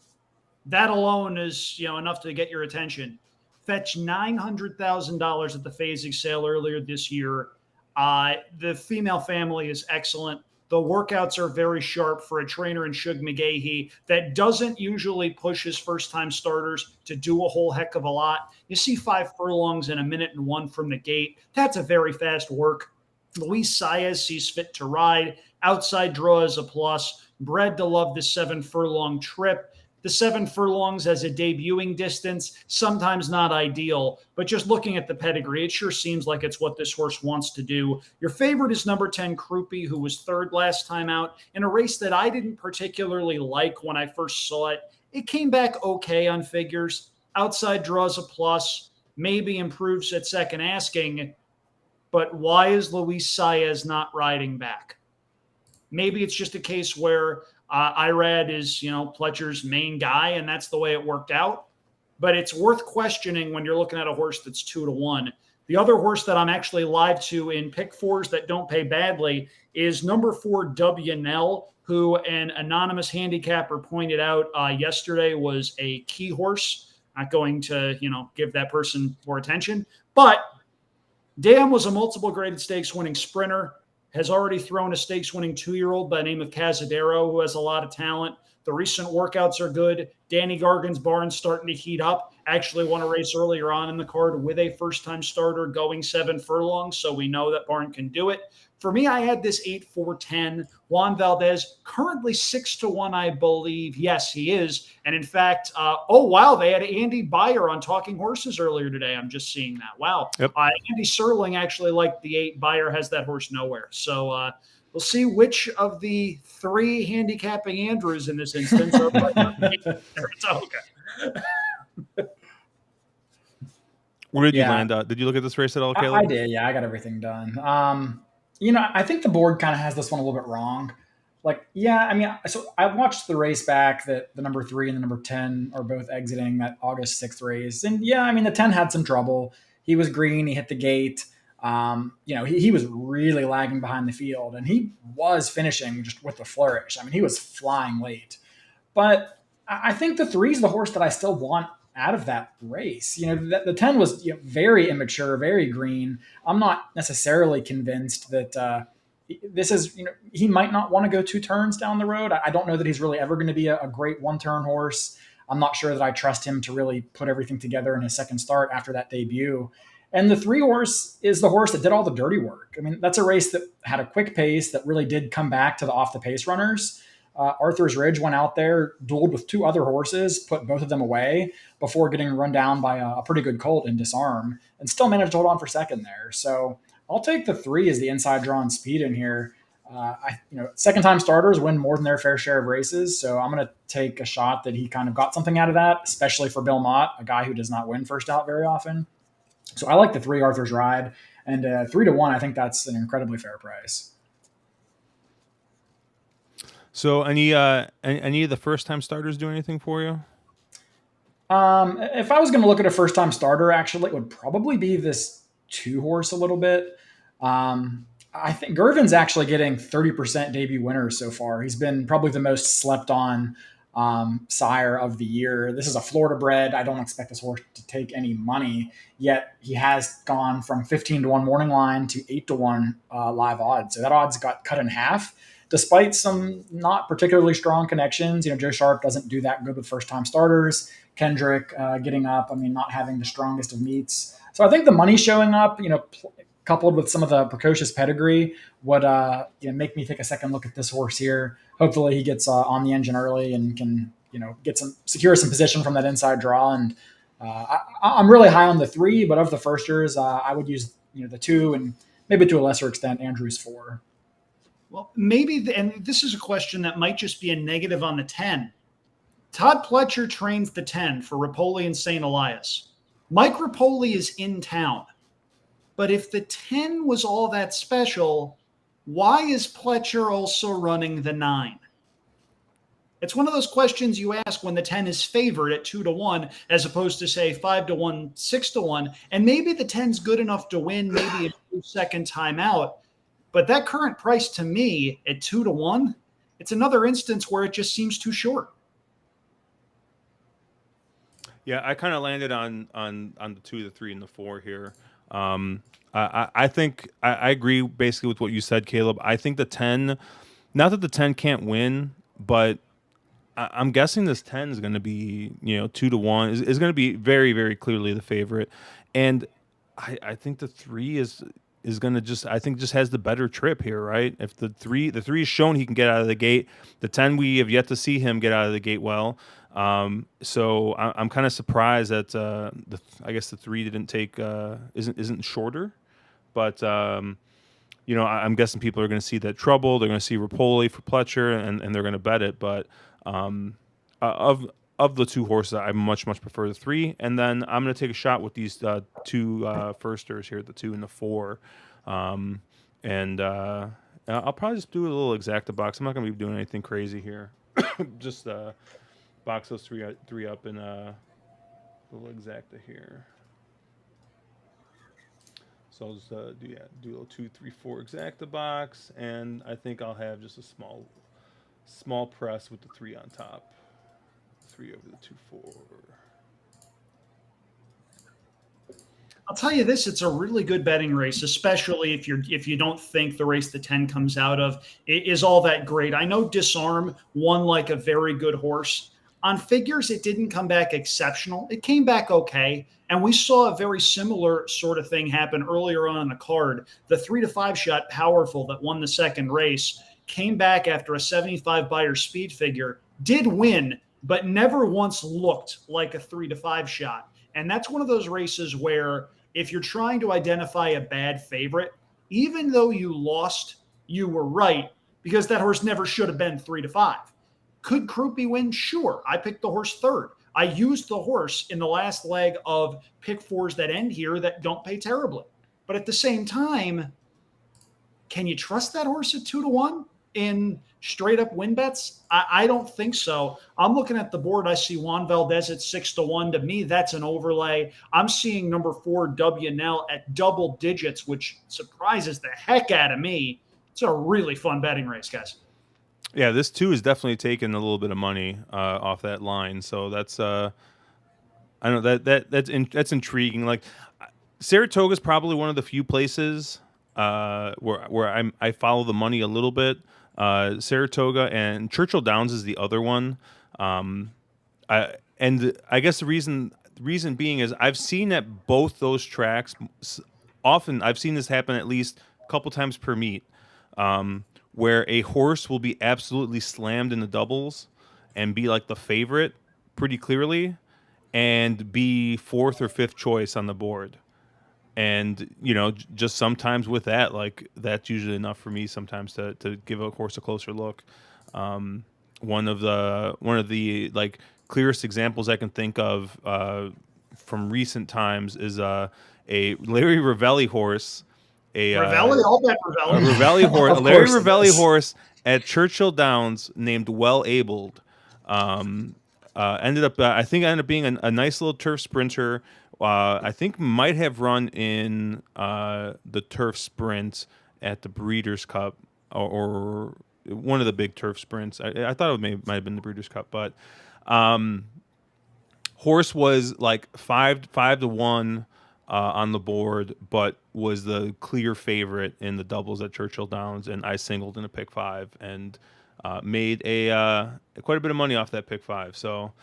That alone is enough to get your attention. Fetched $900,000 at the phasing sale earlier this year. The female family is excellent. The workouts are very sharp for a trainer in Shug McGahee that doesn't usually push his first-time starters to do a whole heck of a lot. You see 5 furlongs in 1:01 from the gate. That's a very fast work. Luis Saez sees fit to ride. Outside draw is a plus. Bred to love the 7 furlong trip. The 7 furlongs as a debuting distance, sometimes not ideal, but just looking at the pedigree, it sure seems like it's what this horse wants to do. Your favorite is number 10, Krupe, who was 3rd last time out in a race that I didn't particularly like when I first saw it. It came back okay on figures. Outside draws a plus, maybe improves at second asking, but why is Luis Saez not riding back? Maybe it's just a case where Irad is, Pletcher's main guy, and that's the way it worked out. But it's worth questioning when you're looking at a horse that's 2-1. The other horse that I'm actually live to in pick 4s that don't pay badly is number 4, WNL, who an anonymous handicapper pointed out yesterday was a key horse. Not going to, give that person more attention. But Dan was a multiple graded stakes winning sprinter. Has already thrown a stakes-winning 2-year-old by the name of Casadero, who has a lot of talent. The recent workouts are good. Danny Gargan's barn's starting to heat up. Actually won a race earlier on in the card with a first-time starter going 7 furlongs, so we know that barn can do it. For me, I had this 8-4-10. Juan Valdez, currently 6-1, I believe. Yes, he is. And in fact, they had Andy Beyer on Talking Horses earlier today. I'm just seeing that. Wow. Yep. Andy Serling actually liked the 8. Beyer has that horse nowhere. So we'll see which of the 3 handicapping Andrews in this instance are Saratoga. Where did you Yeah, land? Did you look at this race at all, I Caleb? did. Yeah, I got everything done. I think the board kind of has this one a little bit wrong. Like, yeah, I mean, so I watched the race back that the number 3 and the number 10 are both exiting that August 6th race. And yeah, I mean, the 10 had some trouble. He was green, he hit the gate. He was really lagging behind the field, and he was finishing just with the flourish. I mean, he was flying late. But I think the 3 is the horse that I still want out of that race. The 10 was very immature, very green. I'm not necessarily convinced that this is, he might not want to go 2 turns down the road. I don't know that he's really ever going to be a great 1 turn horse. I'm not sure that I trust him to really put everything together in his second start after that debut. And the 3 horse is the horse that did all the dirty work. I mean, that's a race that had a quick pace that really did come back to the off the pace runners. Arthur's Ridge went out there, dueled with 2 other horses, put both of them away before getting run down by a pretty good colt in Disarm, and still managed to hold on for second there. So I'll take the 3 as the inside draw and speed in here. Second time starters win more than their fair share of races, so I'm going to take a shot that he kind of got something out of that, especially for Bill Mott, a guy who does not win first out very often. So I like the 3 Arthur's Ride, and 3-1. I think that's an incredibly fair price. So any of the first time starters do anything for you? If I was going to look at a first time starter, actually, it would probably be this 2 horse a little bit. I think Gervin's actually getting 30% debut winners so far. He's been probably the most slept on sire of the year. This is a Florida bred. I don't expect this horse to take any money, yet he has gone from 15-1 morning line to 8-1 live odds. So that odds got cut in half, despite some not particularly strong connections. Joe Sharp doesn't do that good with first time starters. Kendrick getting up, not having the strongest of meets. So I think the money showing up, coupled with some of the precocious pedigree, would make me take a second look at this horse here. Hopefully he gets on the engine early and can secure some position from that inside draw. And I'm really high on the 3, but of the firsters, I would use the 2 and maybe to a lesser extent Andrews 4. Well, maybe, and this is a question that might just be a negative on the 10. Todd Pletcher trains the 10 for Rapoli and St. Elias. Mike Rapoli is in town. But if the 10 was all that special, why is Pletcher also running the 9? It's one of those questions you ask when the 10 is favored at 2-1, as opposed to, say, 5-1, 6-1. And maybe the 10's good enough to win, maybe a second time out. But that current price to me at 2-1, it's another instance where it just seems too short. Yeah, I kind of landed on the 2, the 3, and the 4 here. I think I agree basically with what you said, Caleb. I think the 10, not that the 10 can't win, but I'm guessing this 10 is going to be 2-1 is going to be very, very clearly the favorite, and I think the 3 is going to just has the better trip here, right? If the 3 is shown he can get out of the gate, the 10 we have yet to see him get out of the gate well. So I'm kind of surprised that I guess the 3 didn't take isn't shorter, but I'm guessing people are going to see that trouble. They're going to see Rapoli for Pletcher, and they're going to bet it. But of the 2 horses, I much prefer the 3. And then I'm going to take a shot with these 2 firsters here, the 2 and the 4, and I'll probably just do a little exacta box. I'm not going to be doing anything crazy here. Just box those 3 up in a little exacta here. So I'll just do a little 2, 3, 4 exacta box, and I think I'll have just a small press with the 3 on top. 3 over the 2, 4. I'll tell you this, it's a really good betting race, especially if you don't think the race the 10 comes out of is all that great. I know Disarm won like a very good horse. On figures, it didn't come back exceptional. It came back okay. And we saw a very similar sort of thing happen earlier on in the card. The 3-5 shot Powerful that won the second race came back after a 75 buyer speed figure, did win, but never once looked like a 3-5 shot. And that's one of those races where if you're trying to identify a bad favorite, even though you lost, you were right, because that horse never should have been 3-5. Could Krupe win? Sure. I picked the horse third. I used the horse in the last leg of pick fours that end here that don't pay terribly. But at the same time, can you trust that horse at 2-1 in straight up win bets? I don't think so. I'm looking at the board. I see Juan Valdez at 6-1. To me, that's an overlay. I'm seeing number 4 WNL at double digits, which surprises the heck out of me. It's a really fun betting race, guys. Yeah, this too is definitely taking a little bit of money off that line. So that's I don't know that's intriguing. Like Saratoga is probably one of the few places where I follow the money a little bit. Saratoga and Churchill Downs is the other one. I guess the reason being is I've seen at both those tracks often. I've seen this happen at least a couple times per meet, where a horse will be absolutely slammed in the doubles and be like the favorite pretty clearly, and be 4th or 5th choice on the board. And just sometimes with that, like that's usually enough for me sometimes to give a horse a closer look. One of the like clearest examples I can think of from recent times is a Larry Ravelli horse, Ravelli, all that a Ravelli horse, a Larry Ravelli horse at Churchill Downs named Well Abled. Ended up being a nice little turf sprinter. I think might have run in the turf sprint at the Breeders' Cup or one of the big turf sprints. I thought it might have been the Breeders' Cup, but horse was like 5-1 on the board, but was the clear favorite in the doubles at Churchill Downs, and I singled in a pick 5 and made quite a bit of money off that pick 5. So.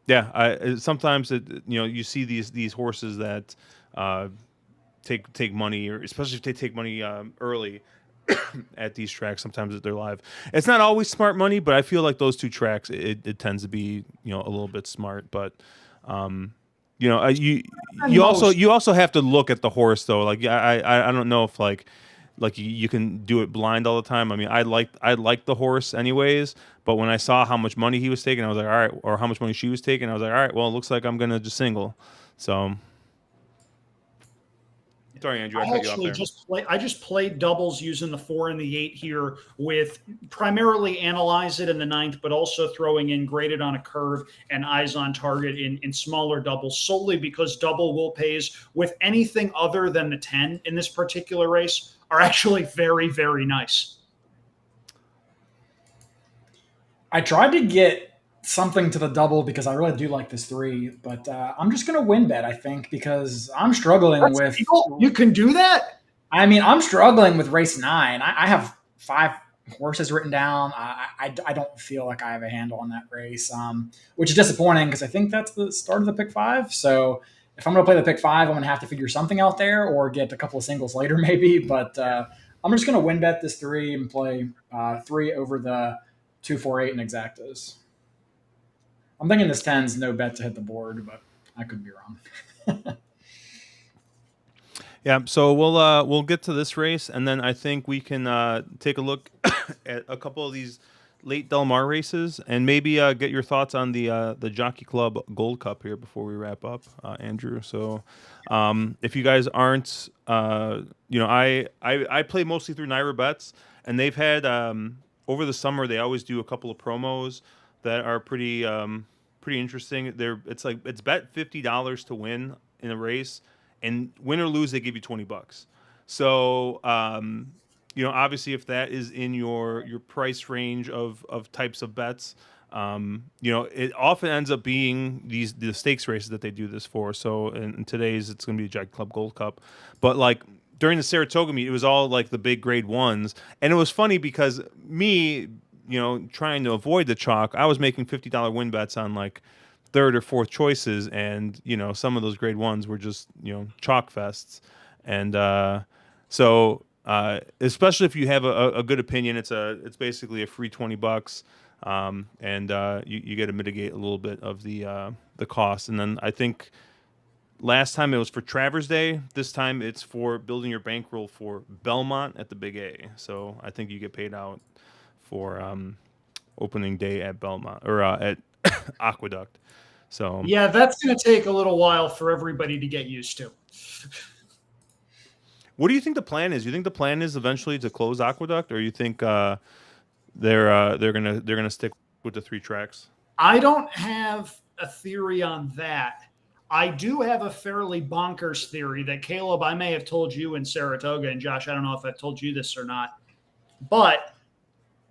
Yeah, sometimes you see these horses that take money, or especially if they take money early at these tracks. Sometimes they're live. It's not always smart money, but I feel like those two tracks it tends to be a little bit smart. But you also have to look at the horse though. Like I don't know if like you can do it blind all the time. I mean, I like the horse anyways, but when I saw how much money he was taking, I was like, all right, or how much money she was taking, I was like, all right, well, it looks like I'm gonna just single. So, sorry, Andrew, I cut you off there. I just played doubles using the 4 and the 8 here, with primarily Analyze It in the 9th, but also throwing in Graded on a Curve and Eyes on Target in smaller doubles, solely because double will pays with anything other than the 10 in this particular race are actually very, very nice. I tried to get something to the double because I really do like this 3, but I'm just going to win bet, I think, because I'm struggling with. You can do that? I mean, I'm struggling with race 9. I have 5 horses written down. I don't feel like I have a handle on that race, which is disappointing because I think that's the start of the pick 5. So if I'm going to play the pick 5, I'm going to have to figure something out there or get a couple of singles later maybe. But I'm just going to win bet this 3 and play 3 over the 2, 4, 8 in exactas. I'm thinking this 10's no bet to hit the board, but I could be wrong. Yeah, so we'll get to this race, and then I think we can take a look at a couple of these late Del Mar races, and maybe get your thoughts on the Jockey Club Gold Cup here before we wrap up, Andrew. So, if you guys aren't, I play mostly through Naira Bets, and they've had over the summer they always do a couple of promos that are pretty interesting. It's bet $50 to win in a race, and win or lose they give you $20. So obviously if that is in your price range of types of bets, it often ends up being the stakes races that they do this for. So in today's it's going to be a Jockey Club Gold Cup, but like during the Saratoga meet it was all like the big grade ones, and it was funny because me trying to avoid the chalk, I was making $50 win bets on like 3rd or 4th choices, and some of those grade ones were just chalk fests, and so especially if you have a good opinion, it's basically a free $20, and you get to mitigate a little bit of the cost. And then I think last time it was for Travers Day. This time it's for building your bankroll for Belmont at the Big A. So I think you get paid out for opening day at Belmont, or at aqueduct. So yeah, that's going to take a little while for everybody to get used to. what do you think the plan is? You think the plan is eventually to close aqueduct, or you think they're gonna stick with the 3 tracks? I don't have a theory on that. I do have a fairly bonkers theory that, Caleb, I may have told you in Saratoga, and Josh, I don't know if I've told you this or not, but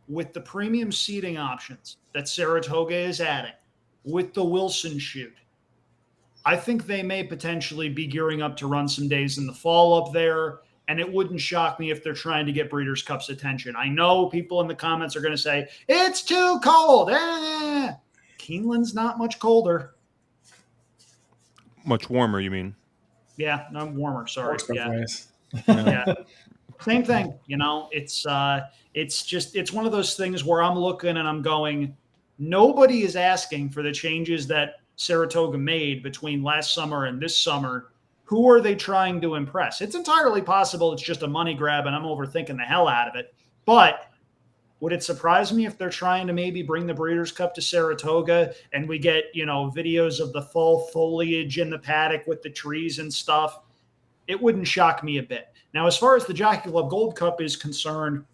with the premium seating options that Saratoga is adding, with the Wilson chute, I think they may potentially be gearing up to run some days in the fall up there, and it wouldn't shock me if they're trying to get Breeders' Cup's attention. I know people in the comments are going to say, it's too cold. Keeneland's not much colder. Much warmer, you mean? Yeah, no, warmer. Sorry. Yeah. Yeah. Same thing. It's one of those things where I'm looking and I'm going, nobody is asking for the changes that Saratoga made between last summer and this summer. Who are they trying to impress? It's entirely possible it's just a money grab and I'm overthinking the hell out of it. But would it surprise me if they're trying to maybe bring the Breeders' Cup to Saratoga and we get, videos of the fall foliage in the paddock with the trees and stuff? It wouldn't shock me a bit. Now, as far as the Jockey Club Gold Cup is concerned,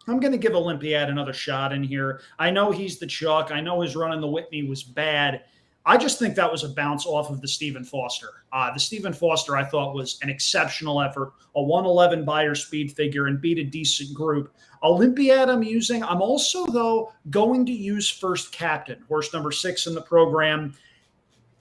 I'm going to give Olympiad another shot in here. I know he's the Chuck. I know his run in the Whitney was bad. I just think that was a bounce off of the Stephen Foster. The Stephen Foster, I thought, was an exceptional effort, a 111 buyer speed figure, and beat a decent group. Olympiad I'm using. I'm also, though, going to use First Captain, horse number 6 in the program.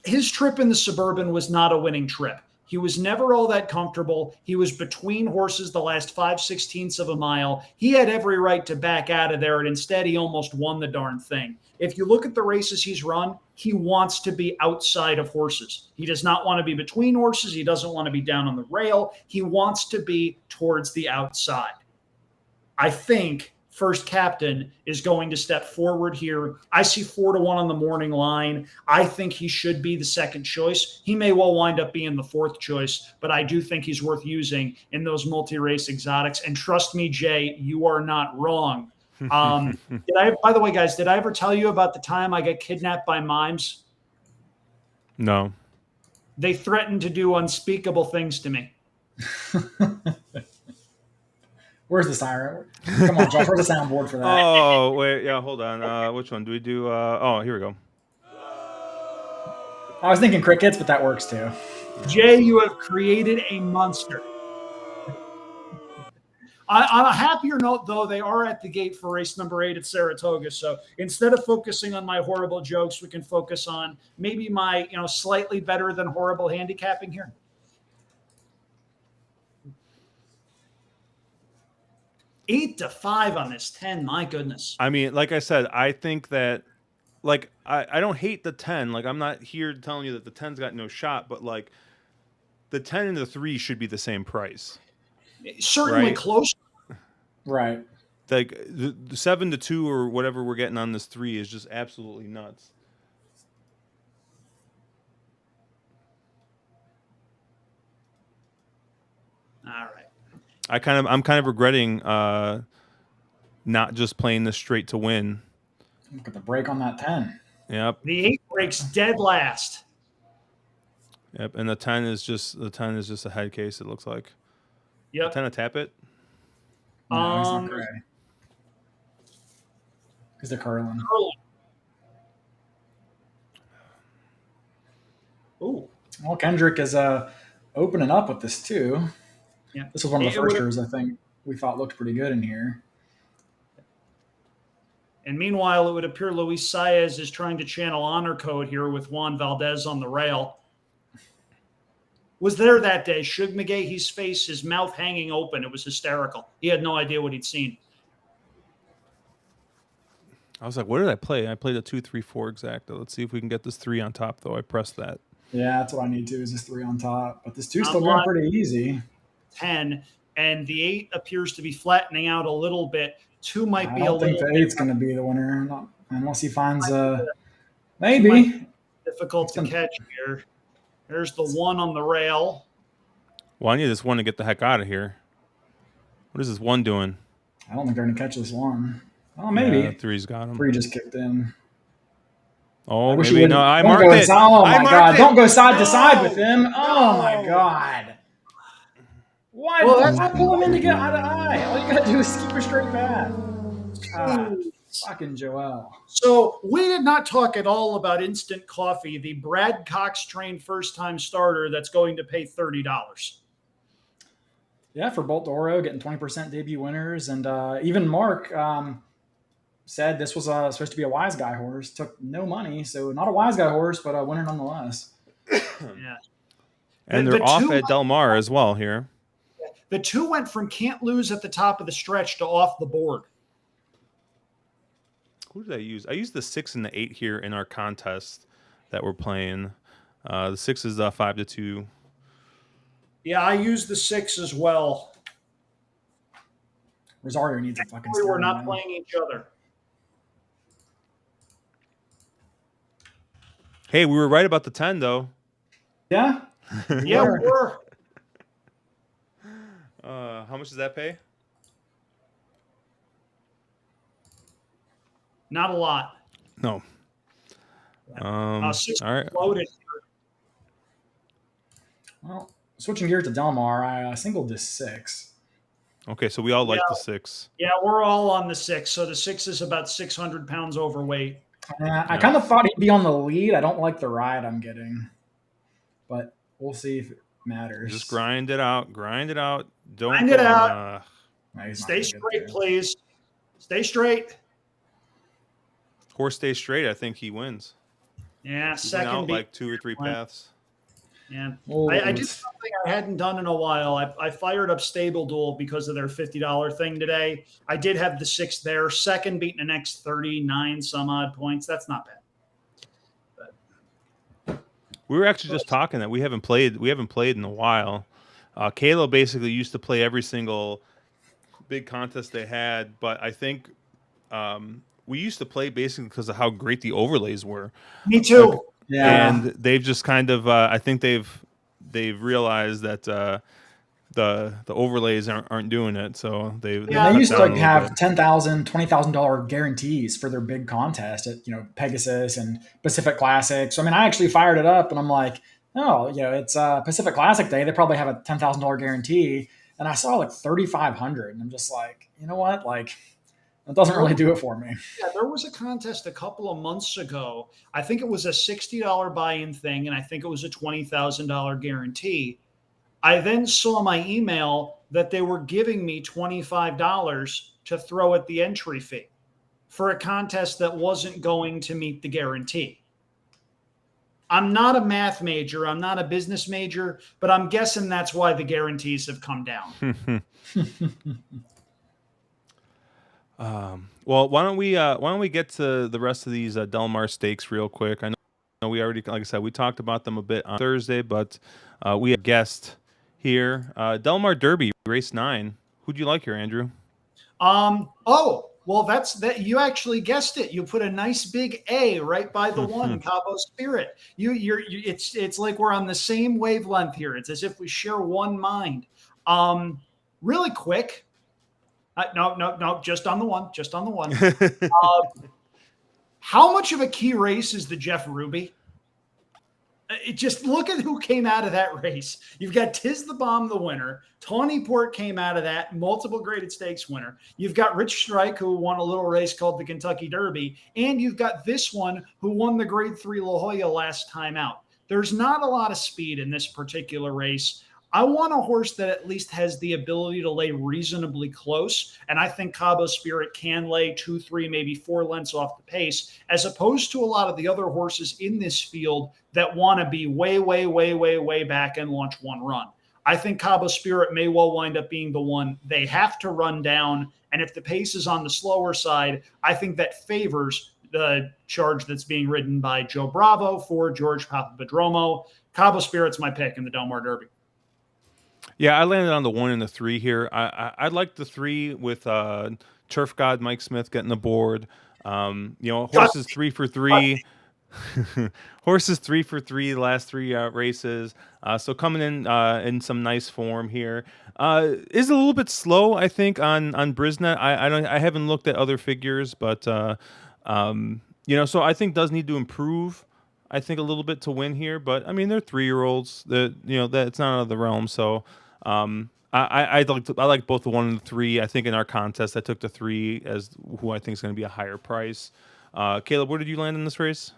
His trip in the Suburban was not a winning trip. He was never all that comfortable. He was between horses the last 5/16 of a mile. He had every right to back out of there, and instead he almost won the darn thing. If you look at the races he's run, he wants to be outside of horses. He does not want to be between horses. He doesn't want to be down on the rail. He wants to be towards the outside. I think First Captain is going to step forward here. I see 4-1 on the morning line. I think he should be the second choice. He may well wind up being the 4th choice, but I do think he's worth using in those multi-race exotics. And trust me, Jay, you are not wrong. By the way, guys, did I ever tell you about the time I got kidnapped by mimes? No. They threatened to do unspeakable things to me. Where's the siren? Come on, Josh. Where's the soundboard for that? Oh, wait. Yeah, hold on. Which one do we do? Here we go. I was thinking crickets, but that works too. Jay, you have created a monster. On a happier note, though, they are at the gate for race number 8 at Saratoga. So instead of focusing on my horrible jokes, we can focus on maybe my, slightly better than horrible handicapping here. $8-5 on this 10. My goodness. I mean, like I said, I think that, like, I don't hate the 10. Like, I'm not here telling you that the 10's got no shot, but like, the 10 and the 3 should be the same price. Certainly right? Close. Right. Like the 7-2 or whatever we're getting on this 3 is just absolutely nuts. All right. I'm kind of regretting not just playing this straight to win. Look at the break on that 10. Yep. The 8 breaks dead last. Yep. And the 10 is just a head case. It looks like. Yep. The 10 to tap it. No, he's not gray. Because they're curling. Ooh. Well, Kendrick is opening up with this too. Yeah. This was one of the firsters I think we thought looked pretty good in here. And meanwhile, it would appear Luis Saez is trying to channel honor code here with Juan Valdez on the rail. Was there that day. Shug McGahee's face, his mouth hanging open. It was hysterical. He had no idea what he'd seen. I was like, what did I play? I played a 2-3-4 exacta. Let's see if we can get this 3 on top, though. I pressed that. Yeah, that's what I need to, is this 3 on top. But this 2's still going pretty easy. 10, and the 8 appears to be flattening out a little bit. 2 might be a little. I don't think the 8's going to be the winner, unless he finds maybe difficult to catch here. There's the 1 on the rail. Well, I need this 1 to get the heck out of here. What is this 1 doing? I don't think they're going to catch this 1. Oh, maybe. Yeah, 3's got him. 3 just kicked in. Oh, I wish maybe you no. wouldn't. I Don't marked go it. Oh I my marked God! it. Don't go side to side with No, him. Oh my no. God! Why? Well, Why pull him in to get eye to eye? All you gotta do is keep a straight path. Ah, fucking Joel. so we did not talk at all about Instant Coffee, the Brad Cox trained first-time starter that's going to pay $30. Yeah, for Bolt Oro getting 20% debut winners, and even Mark said this was supposed to be a wise guy horse. Took no money, so not a wise guy horse, but a winner nonetheless. Yeah. And The they're off two at Del Mar as well here. the two went from can't lose at the top of the stretch to off the board. Who did I use? I used the 6 and the 8 here in our contest that we're playing. The 6 is 5-2. Yeah, I used the 6 as well. Rosario needs a fucking. We were steering not wheel. playing each other. Hey, we were right about the 10 though. Yeah. Yeah, we were. How much does that pay? Not a lot. No. All 6 right. loaded. Well, switching gears to Del Mar, I singled this 6. Okay, so we all like the 6. Yeah, we're all on the 6. So the 6 is about 600 pounds overweight. I kind of thought he'd be on the lead. I don't like the ride I'm getting, but we'll see if it matters. Just grind it out. Grind it out. Don't Grind it out. No, he's not Stay gonna get straight, there. please. Stay straight. Horse stays straight. I think he wins. Yeah, He went second out beat. like 2 or 3 paths. Yeah. Well, I did something I hadn't done in a while. I fired up Stable Duel because of their $50 thing today. I did have the 6 there. Second beating the next 39 some odd points. That's not bad. We were actually just talking that we haven't played in a while. Caleb basically used to play every single big contest they had, but I think we used to play basically because of how great the overlays were. Me too. Yeah. And they've just kind of I think they've realized that the overlays aren't doing it, so they used to like have $10,000, $20,000 guarantees for their big contest at Pegasus and Pacific Classic. So I mean, I actually fired it up, and I'm like, oh, it's Pacific Classic Day. They probably have a $10,000 guarantee, and I saw like 3,500, and I'm just like, you know what, like. It doesn't really do it for me. Yeah, there was a contest a couple of months ago. I think it was a $60 buy-in thing, and I think it was a $20,000 guarantee. I then saw my email that they were giving me $25 to throw at the entry fee for a contest that wasn't going to meet the guarantee. I'm not a math major. I'm not a business major, but I'm guessing that's why the guarantees have come down. Well, why don't we get to the rest of these Del Mar stakes real quick? I know we already, like I said, we talked about them a bit on Thursday, but we have a guest here. Del Mar Derby, race 9. Who'd you like here, Andrew? Well, that's that. You actually guessed it. You put a nice big A right by the one, Cabo Spirit. It's like we're on the same wavelength here. It's as if we share one mind. Really quick. No, just on the one. Just on the one. How much of a key race is the Jeff Ruby? Just look at who came out of that race. You've got Tiz the Bomb, the winner. Tawny Port came out of that, multiple graded stakes winner. You've got Rich Strike, who won a little race called the Kentucky Derby. And you've got this one, who won the Grade 3 La Jolla last time out. There's not a lot of speed in this particular race. I want a horse that at least has the ability to lay reasonably close. And I think Cabo Spirit can lay 2, 3, maybe 4 lengths off the pace, as opposed to a lot of the other horses in this field that want to be way back and launch one run. I think Cabo Spirit may well wind up being the one they have to run down. And if the pace is on the slower side, I think that favors the charge that's being ridden by Joe Bravo for George Papadromo. Cabo Spirit's my pick in the Del Mar Derby. Yeah, I landed on the 1 and the 3 here. I like the 3 with Turf God Mike Smith getting the board. Horses 3 for 3. Horses 3 for 3 the last 3 races. So coming in some nice form here. Is a little bit slow, I think, on Brisnet. I haven't looked at other figures, but So I think does need to improve. I think a little bit to win here, but I mean they're 3-year-olds. That that it's not out of the realm. So I like both the 1 and the 3. I think in our contest I took the 3 as who I think is going to be a higher price. Caleb, where did you land in this race?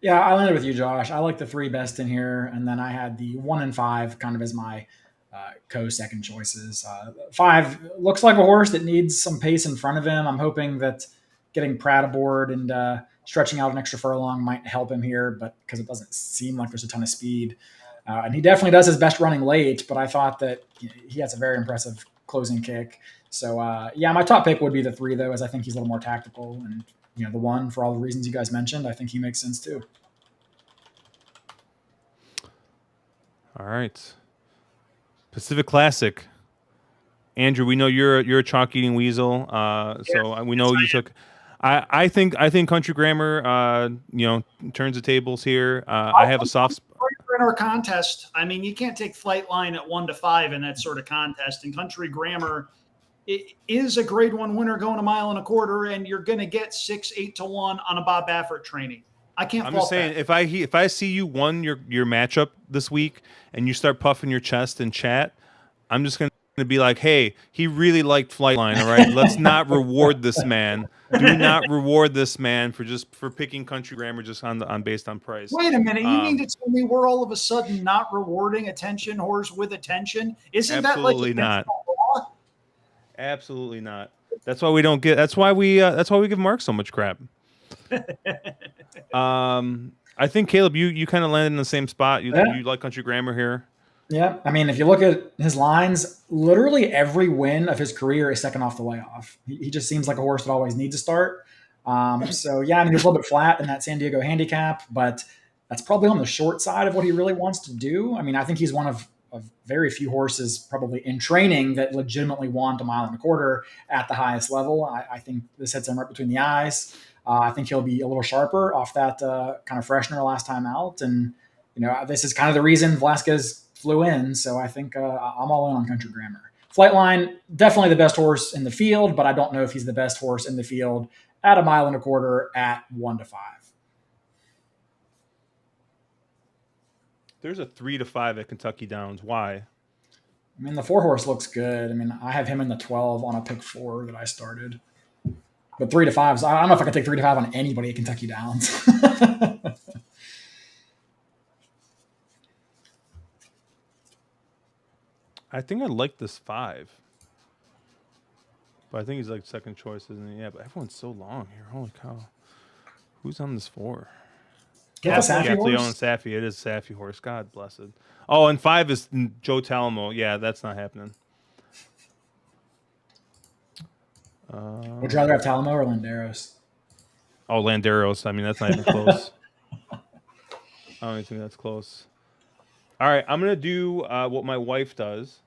Yeah, I landed with you, Josh. I like the 3 best in here, and then I had the 1 and 5 kind of as my co-second choices. 5 looks like a horse that needs some pace in front of him. I'm hoping that getting Pratt aboard and stretching out an extra furlong might help him here, but because it doesn't seem like there's a ton of speed. And he definitely does his best running late, but I thought that he has a very impressive closing kick. So, yeah, my top pick would be the 3, though, as I think he's a little more tactical. And, the 1, for all the reasons you guys mentioned, I think he makes sense, too. All right. Pacific Classic. Andrew, we know you're a chalk eating weasel. So we know you took. I think Country Grammar turns the tables here. I have a soft spot in our contest. I mean, you can't take Flightline at 1 to 5 in that sort of contest. And Country Grammar is a grade 1 winner going 1.25 miles, and you're going to get 6-8 to 1 on a Bob Baffert training. I'm just saying, if I see you won your matchup this week and you start puffing your chest in chat, I'm just going to be like, hey, he really liked Flightline. All right, let's not reward this man. Do not reward this man for picking Country Grammar just based on price. Wait a minute, you mean to tell me we're all of a sudden not rewarding attention horse with attention? Isn't that like not? Absolutely not. That's why we don't get. That's why we give Mark so much crap. I think Caleb, you kind of landed in the same spot. You like Country Grammar here. Yeah, I mean, if you look at his lines, literally every win of his career is second off the layoff. He just seems like a horse that always needs a start. So yeah, I mean, he's a little bit flat in that San Diego handicap, but that's probably on the short side of what he really wants to do. I mean, I think he's one of very few horses probably in training that legitimately want 1.25 miles at the highest level. I think this hits him right between the eyes. I think he'll be a little sharper off that kind of freshener last time out. And, this is kind of the reason Velasquez flew in. So I think I'm all in on Country Grammar. Flightline, definitely the best horse in the field, but I don't know if he's the best horse in the field at 1.25 miles at 1 to 5. There's a 3 to 5 at Kentucky Downs. Why? I mean, the 4 horse looks good. I mean, I have him in the 12 on a pick 4 that I started. But 3 to 5s, I don't know if I can take 3 to 5 on anybody at Kentucky Downs. I think I like this 5. But I think he's like second choice, isn't he? Yeah, but everyone's so long here. Holy cow. Who's on this 4? Leon and Safi. It is Safi horse. God bless it. Oh, and 5 is Joe Talamo. Yeah, that's not happening. Would you rather have Talamo or Landeros? Oh, Landeros. I mean, that's not even close. I don't even think that's close. All right, I'm going to do what my wife does,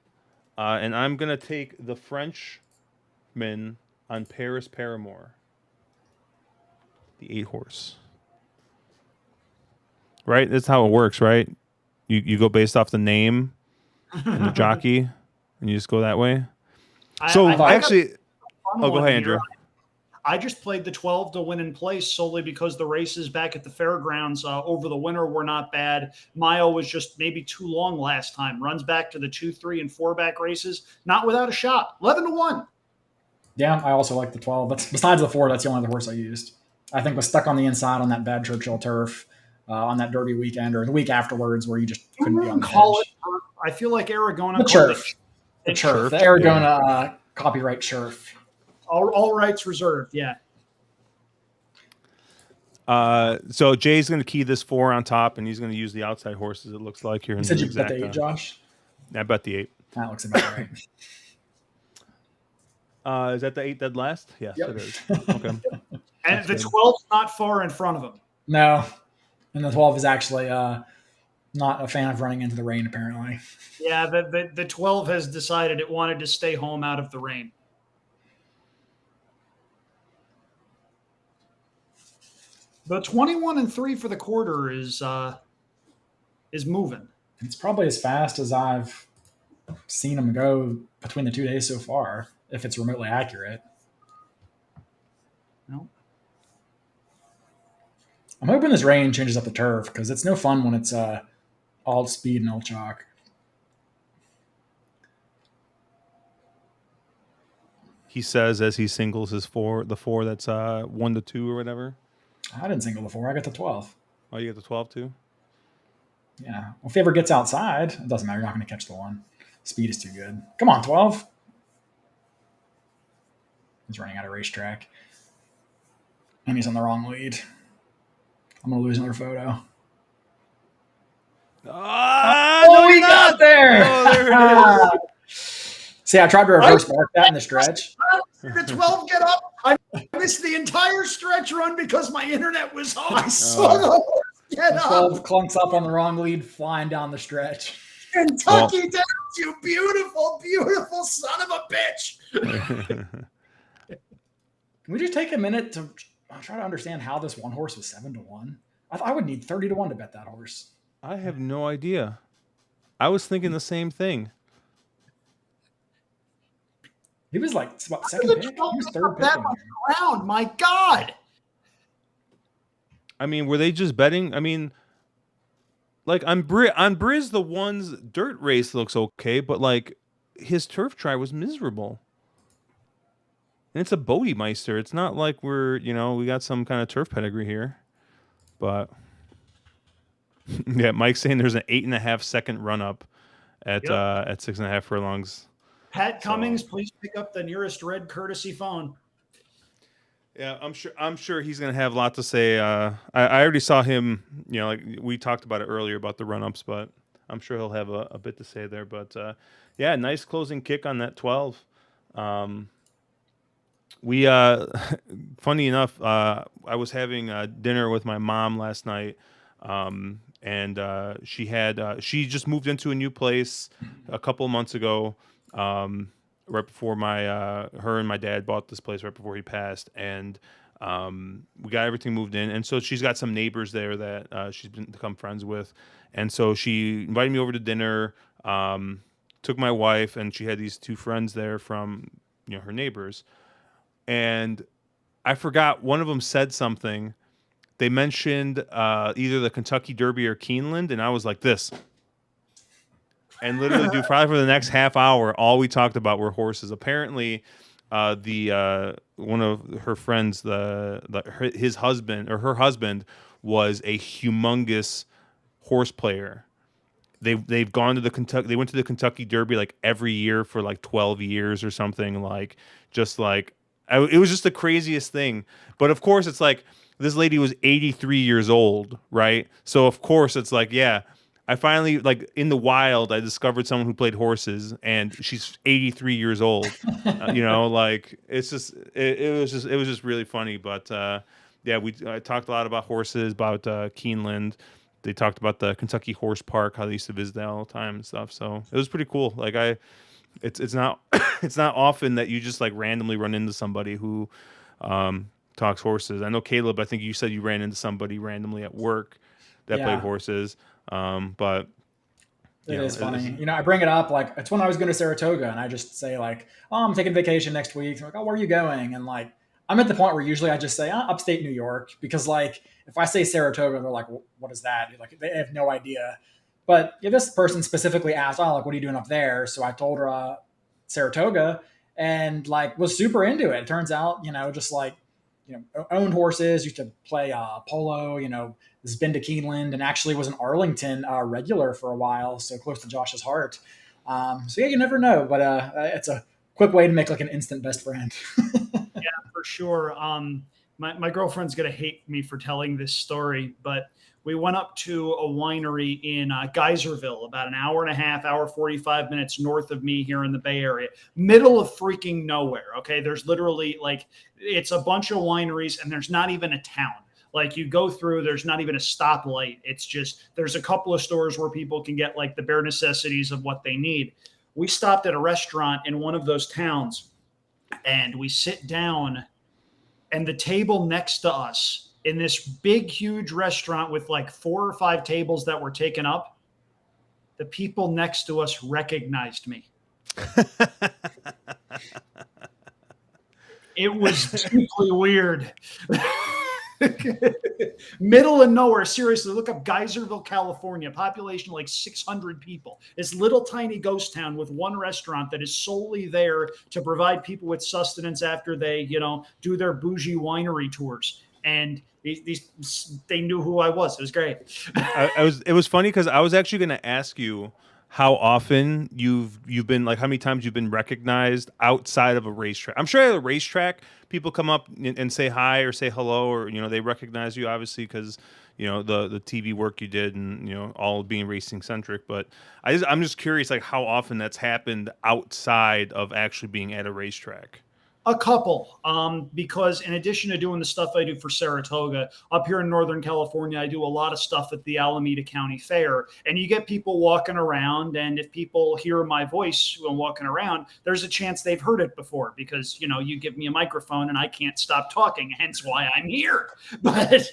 and I'm going to take the Frenchman on Paris Paramore, the 8 horse. Right? That's how it works, right? You go based off the name and the jockey, and you just go that way. Go ahead, Andrew. I just played the 12 to win in place solely because the races back at the fairgrounds over the winter were not bad. Mayo was just maybe too long last time. Runs back to the 2, 3, and 4 back races, not without a shot. 11 to 1. Yeah, I also like the 12. But besides the 4, that's the only other horse I used. I think was stuck on the inside on that bad Churchill turf on that Derby weekend or the week afterwards where you just couldn't be on the edge. I feel like Aragona. The Churf. The Aragona copyright Churf. All rights reserved, yeah. So Jay's going to key this 4 on top, and he's going to use the outside horses, it looks like. Here. You said you bet the 8, Josh? I bet the 8. That looks about right. Is that the 8 dead last? Yes, yep. It is. Okay. And the 12's not far in front of him. No. And the 12 is actually not a fan of running into the rain, apparently. Yeah, the 12 has decided it wanted to stay home out of the rain. The 21 and 3 for the quarter is moving. It's probably as fast as I've seen him go between the 2 days so far, if it's remotely accurate. No. I'm hoping this rain changes up the turf because it's no fun when it's all speed and all chalk. He says as he singles the four that's 1-2 or whatever. I didn't single the 4. I got the 12. Oh, you get the 12 too? Yeah. Well, if he ever gets outside, it doesn't matter. You're not going to catch the 1. Speed is too good. Come on, 12. He's running out of racetrack. And he's on the wrong lead. I'm going to lose another photo. He got there! Oh, there it is. See, I tried to reverse mark that in the stretch. The 12 get up. I missed the entire stretch run because my internet was off. I saw the horse get up. 12 clunks up on the wrong lead, flying down the stretch. Kentucky Downs, you beautiful, beautiful son of a bitch. Can we just take a minute to try to understand how this one horse was 7-1? I would need 30-1 to bet that horse. I have no idea. I was thinking the same thing. He was like second pick. He was third pick. Round, my God. I mean, were they just betting? I mean, like on Briz, the one's dirt race looks okay, but like his turf try was miserable. And it's a Bodemeister. It's not like we got some kind of turf pedigree here. But yeah, Mike's saying there's an 8.5 second run up at 6.5 furlongs. Pat Cummings, please pick up the nearest red courtesy phone. Yeah, I'm sure he's gonna have a lot to say. I already saw him. Like we talked about it earlier about the run ups, but I'm sure he'll have a bit to say there. But yeah, nice closing kick on that 12. We funny enough, I was having dinner with my mom last night, and she just moved into a new place a couple of months ago. Right before her and my dad bought this place right before he passed, and we got everything moved in, and so she's got some neighbors there that she's become friends with, and so she invited me over to dinner, took my wife, and she had these 2 friends there from her neighbors, and I forgot one of them said something. They mentioned either the Kentucky Derby or Keeneland, and I was like this. And literally, dude, probably for the next half hour, all we talked about were horses. Apparently, one of her friends, his husband or her husband, was a humongous horse player. They've gone to the Kentucky. They went to the Kentucky Derby like every year for like 12 years or something. Like it was just the craziest thing. But of course, it's like this lady was 83 years old, right? So of course, it's like, yeah. I finally, like in the wild, I discovered someone who played horses, and she's 83 years old. Like it's just, it was just really funny. But yeah, I talked a lot about horses, about Keeneland. They talked about the Kentucky Horse Park, how they used to visit that all the time and stuff. So it was pretty cool. Like it's not it's not often that you just like randomly run into somebody who talks horses. I know Caleb. I think you said you ran into somebody randomly at work that played horses. But it is funny. I bring it up like it's when I was going to Saratoga, and I just say like, "Oh, I'm taking vacation next week." They're like, "Oh, where are you going?" And like, I'm at the point where usually I just say upstate New York, because like if I say Saratoga, they're like, "What is that?" Like they have no idea. But this person specifically asked, "Oh, like what are you doing up there?" So I told her Saratoga, and like was super into it. It turns out, just like owned horses, used to play polo, has been to Keeneland, and actually was an Arlington regular for a while, so close to Josh's heart. So yeah, you never know, but it's a quick way to make like an instant best friend. Yeah, for sure. My girlfriend's gonna hate me for telling this story, but we went up to a winery in Geyserville, about an hour and a half, hour 45 minutes north of me here in the Bay Area, middle of freaking nowhere. Okay, there's literally like it's a bunch of wineries, and there's not even a town. Like you go through, there's not even a stoplight. It's just, there's a couple of stores where people can get like the bare necessities of what they need. We stopped at a restaurant in one of those towns, and we sit down, and the table next to us in this big, huge restaurant with like 4 or 5 tables that were taken up, the people next to us recognized me. It was deeply weird. Middle of nowhere. Seriously, look up Geyserville, California. Population like 600 people. This little tiny ghost town with one restaurant that is solely there to provide people with sustenance after they, do their bougie winery tours. And they knew who I was. It was great. It was funny because I was actually going to ask you how often you've been, like, how many times you've been recognized outside of a racetrack. I'm sure at a racetrack people come up and say hi or say hello, or they recognize you, obviously, because the TV work you did and all being racing centric. But I'm just curious, like, how often that's happened outside of actually being at a racetrack. A couple, because in addition to doing the stuff I do for Saratoga, up here in Northern California, I do a lot of stuff at the Alameda County Fair, and you get people walking around, and if people hear my voice when walking around, there's a chance they've heard it before because, you give me a microphone and I can't stop talking, hence why I'm here. But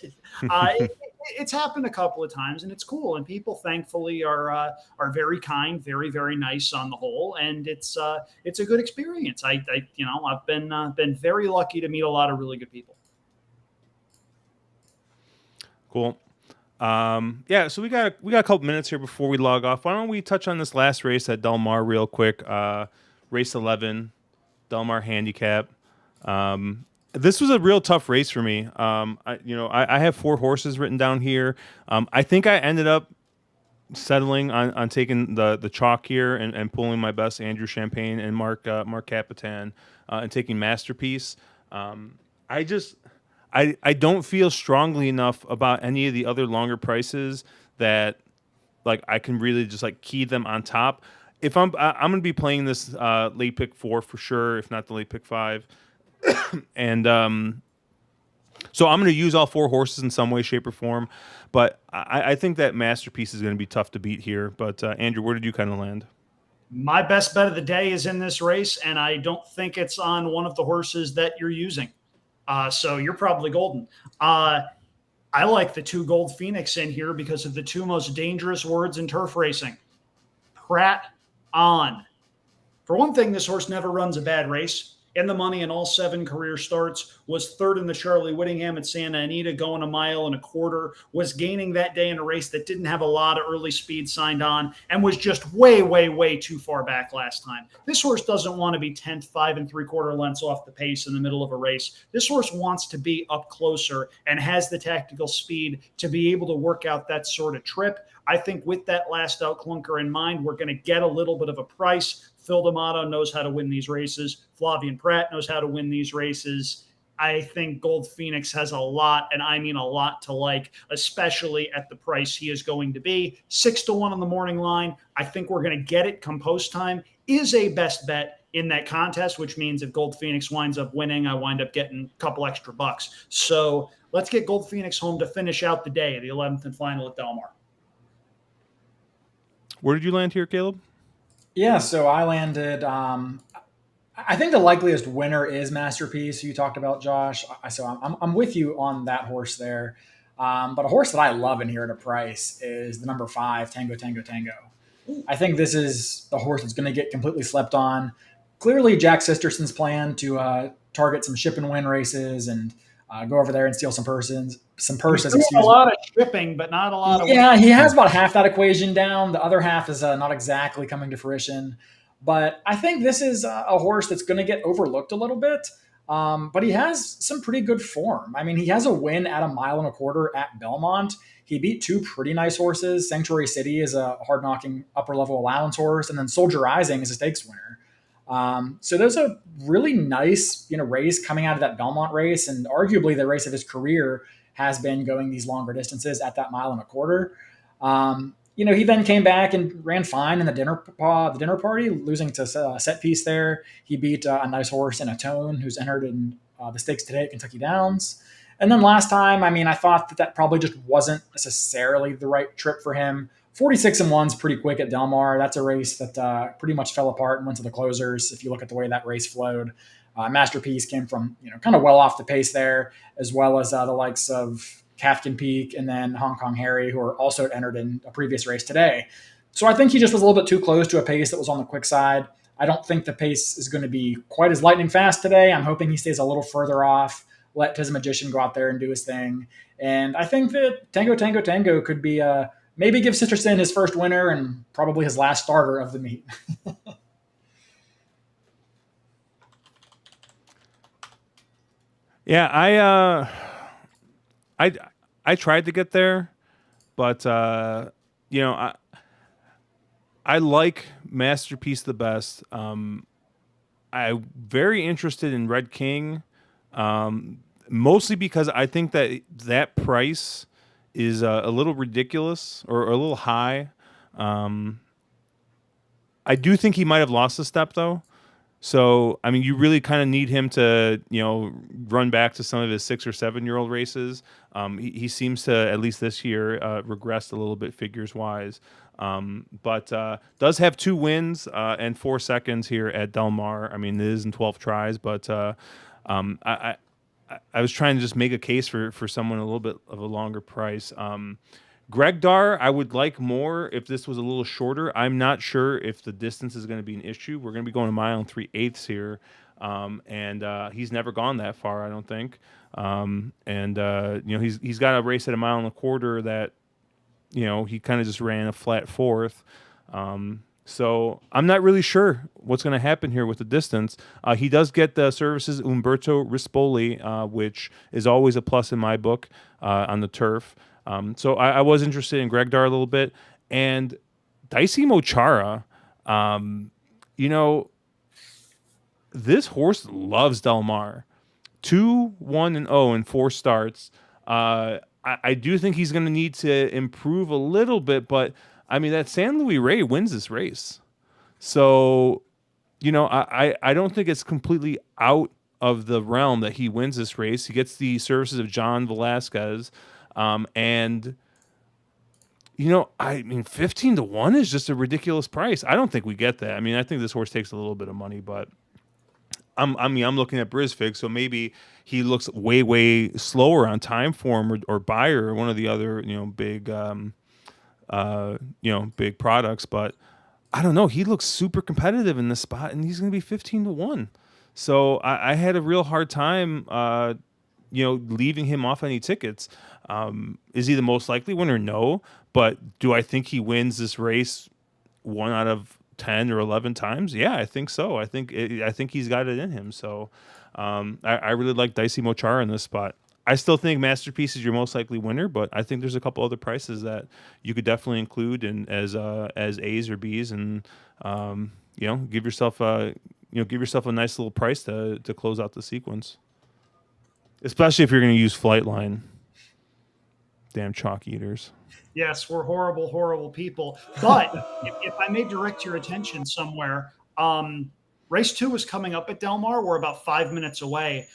it's happened a couple of times, and it's cool, and people thankfully are very kind, very, very nice on the whole, and it's a good experience. I've been very lucky to meet a lot of really good people. Cool. Yeah, so we got a couple minutes here before we log off. Why don't we touch on this last race at Del Mar real quick? Race 11, Del Mar Handicap. This was a real tough race for me. I have 4 horses written down here. I think I ended up settling on taking the chalk here and pulling my best Andrew Champagne and Mark Capitan and taking Masterpiece. I don't feel strongly enough about any of the other longer prices that like I can really just like key them on top. If I'm going to be playing this late pick 4 for sure, if not the late pick 5. And so I'm going to use all 4 horses in some way, shape, or form. But I think that Masterpiece is going to be tough to beat here. But Andrew, where did you kind of land? My best bet of the day is in this race, and I don't think it's on one of the horses that you're using. So you're probably golden. I like the 2 Gold Phoenix in here because of the 2 most dangerous words in turf racing. Pratt on. For one thing, this horse never runs a bad race. In the money in all 7 career starts, was 3rd in the Charlie Whittingham at Santa Anita, going 1.25 miles, was gaining that day in a race that didn't have a lot of early speed signed on, and was just way, way, way too far back last time. This horse doesn't want to be 10th, 5 3/4 lengths off the pace in the middle of a race. This horse wants to be up closer and has the tactical speed to be able to work out that sort of trip. I think with that last out clunker in mind, we're going to get a little bit of a price. Phil D'Amato knows how to win these races. Flavian Pratt knows how to win these races. I think Gold Phoenix has a lot, and I mean a lot, to like, especially at the price he is going to be. 6-1 on the morning line. I think we're going to get it come post time. Is a best bet in that contest, which means if Gold Phoenix winds up winning, I wind up getting a couple extra bucks. So let's get Gold Phoenix home to finish out the day, the 11th and final at Del Mar. Where did you land here, Caleb? Yeah, so I landed. I think the likeliest winner is Masterpiece. You talked about Josh, so I'm with you on that horse there. But a horse that I love in here at a price is the number 5, Tango Tango Tango. I think this is the horse that's going to get completely slept on. Clearly, Jack Sisterson's plan to target some ship and win races and go over there and steal some purses. A lot of shipping, but not a lot of. Yeah, he has about half that equation down. The other half is not exactly coming to fruition. But I think this is a horse that's going to get overlooked a little bit. But he has some pretty good form. I mean, he has a win at 1.25 miles at Belmont. He beat 2 pretty nice horses. Sanctuary City is a hard-knocking upper-level allowance horse, and then Soldier Rising is a stakes winner. So there's a really nice, race coming out of that Belmont race, and arguably the race of his career has been going these longer distances at that 1.25 miles. He then came back and ran fine in the dinner party, losing to set piece there. He beat a nice horse in a tone who's entered in the stakes today at Kentucky Downs. And then last time, I thought that probably just wasn't necessarily the right trip for him. 46-1's pretty quick at Del Mar. That's a race that pretty much fell apart and went to the closers. If you look at the way that race flowed, Masterpiece came from kind of well off the pace there, as well as the likes of Kafkin Peak and then Hong Kong Harry, who are also entered in a previous race today. So I think he just was a little bit too close to a pace that was on the quick side. I don't think the pace is going to be quite as lightning fast today. I'm hoping he stays a little further off. let his magician go out there and do his thing. And I think that Tango Tango Tango could be maybe give Sister Sin his first winner and probably his last starter of the meet. Yeah, I tried to get there, but you know, I like Masterpiece the best. I'm very interested in Red King, mostly because I think that price is a little ridiculous or a little high. I do think he might have lost a step though. So, I mean, you really kind of need him to, run back to some of his 6 or 7-year-old races. He seems to, at least this year, regressed a little bit figures wise. But does have 2 wins and 4 seconds here at Del Mar. I mean, it is in 12 tries, but I was trying to just make a case for someone a little bit of a longer price. Greg Dar, I would like more if this was a little shorter. I'm not sure if the distance is going to be an issue. We're going to be going a mile and 3/8 here, and he's never gone that far, I don't think. He's got a race at a mile and a quarter that, he kind of just ran a flat fourth. So I'm not really sure what's going to happen here with the distance. He does get the services Umberto Rispoli, which is always a plus in my book on the turf. So I was interested in Greg Dar a little bit. And Dicey Mochara, this horse loves Del Mar. 2-1-0 in 4 starts. I do think he's going to need to improve a little bit, but I mean, that San Luis Rey wins this race. So, I don't think it's completely out of the realm that he wins this race. He gets the services of John Velasquez. And 15-1 is just a ridiculous price. I don't think we get that. I mean, I think this horse takes a little bit of money, but I'm looking at Brisvig, so maybe he looks way, way slower on time form or Bayer or one of the other, big products. But I don't know. He looks super competitive in this spot, and he's going to be 15-1. So I had a real hard time, leaving him off any tickets. Is he the most likely winner? No. But do I think he wins this race 1 out of 10 or 11 times? Yeah, I think so. I think he's got it in him. So I really like Dicey Mochara in this spot. I still think Masterpiece is your most likely winner, but I think there's a couple other prices that you could definitely include as A's or B's, and give yourself a nice little price to close out the sequence. Especially if you're going to use Flightline. Damn chalk eaters. Yes, we're horrible, horrible people. But if I may direct your attention somewhere, race 2 is coming up at Del Mar. We're about 5 minutes away.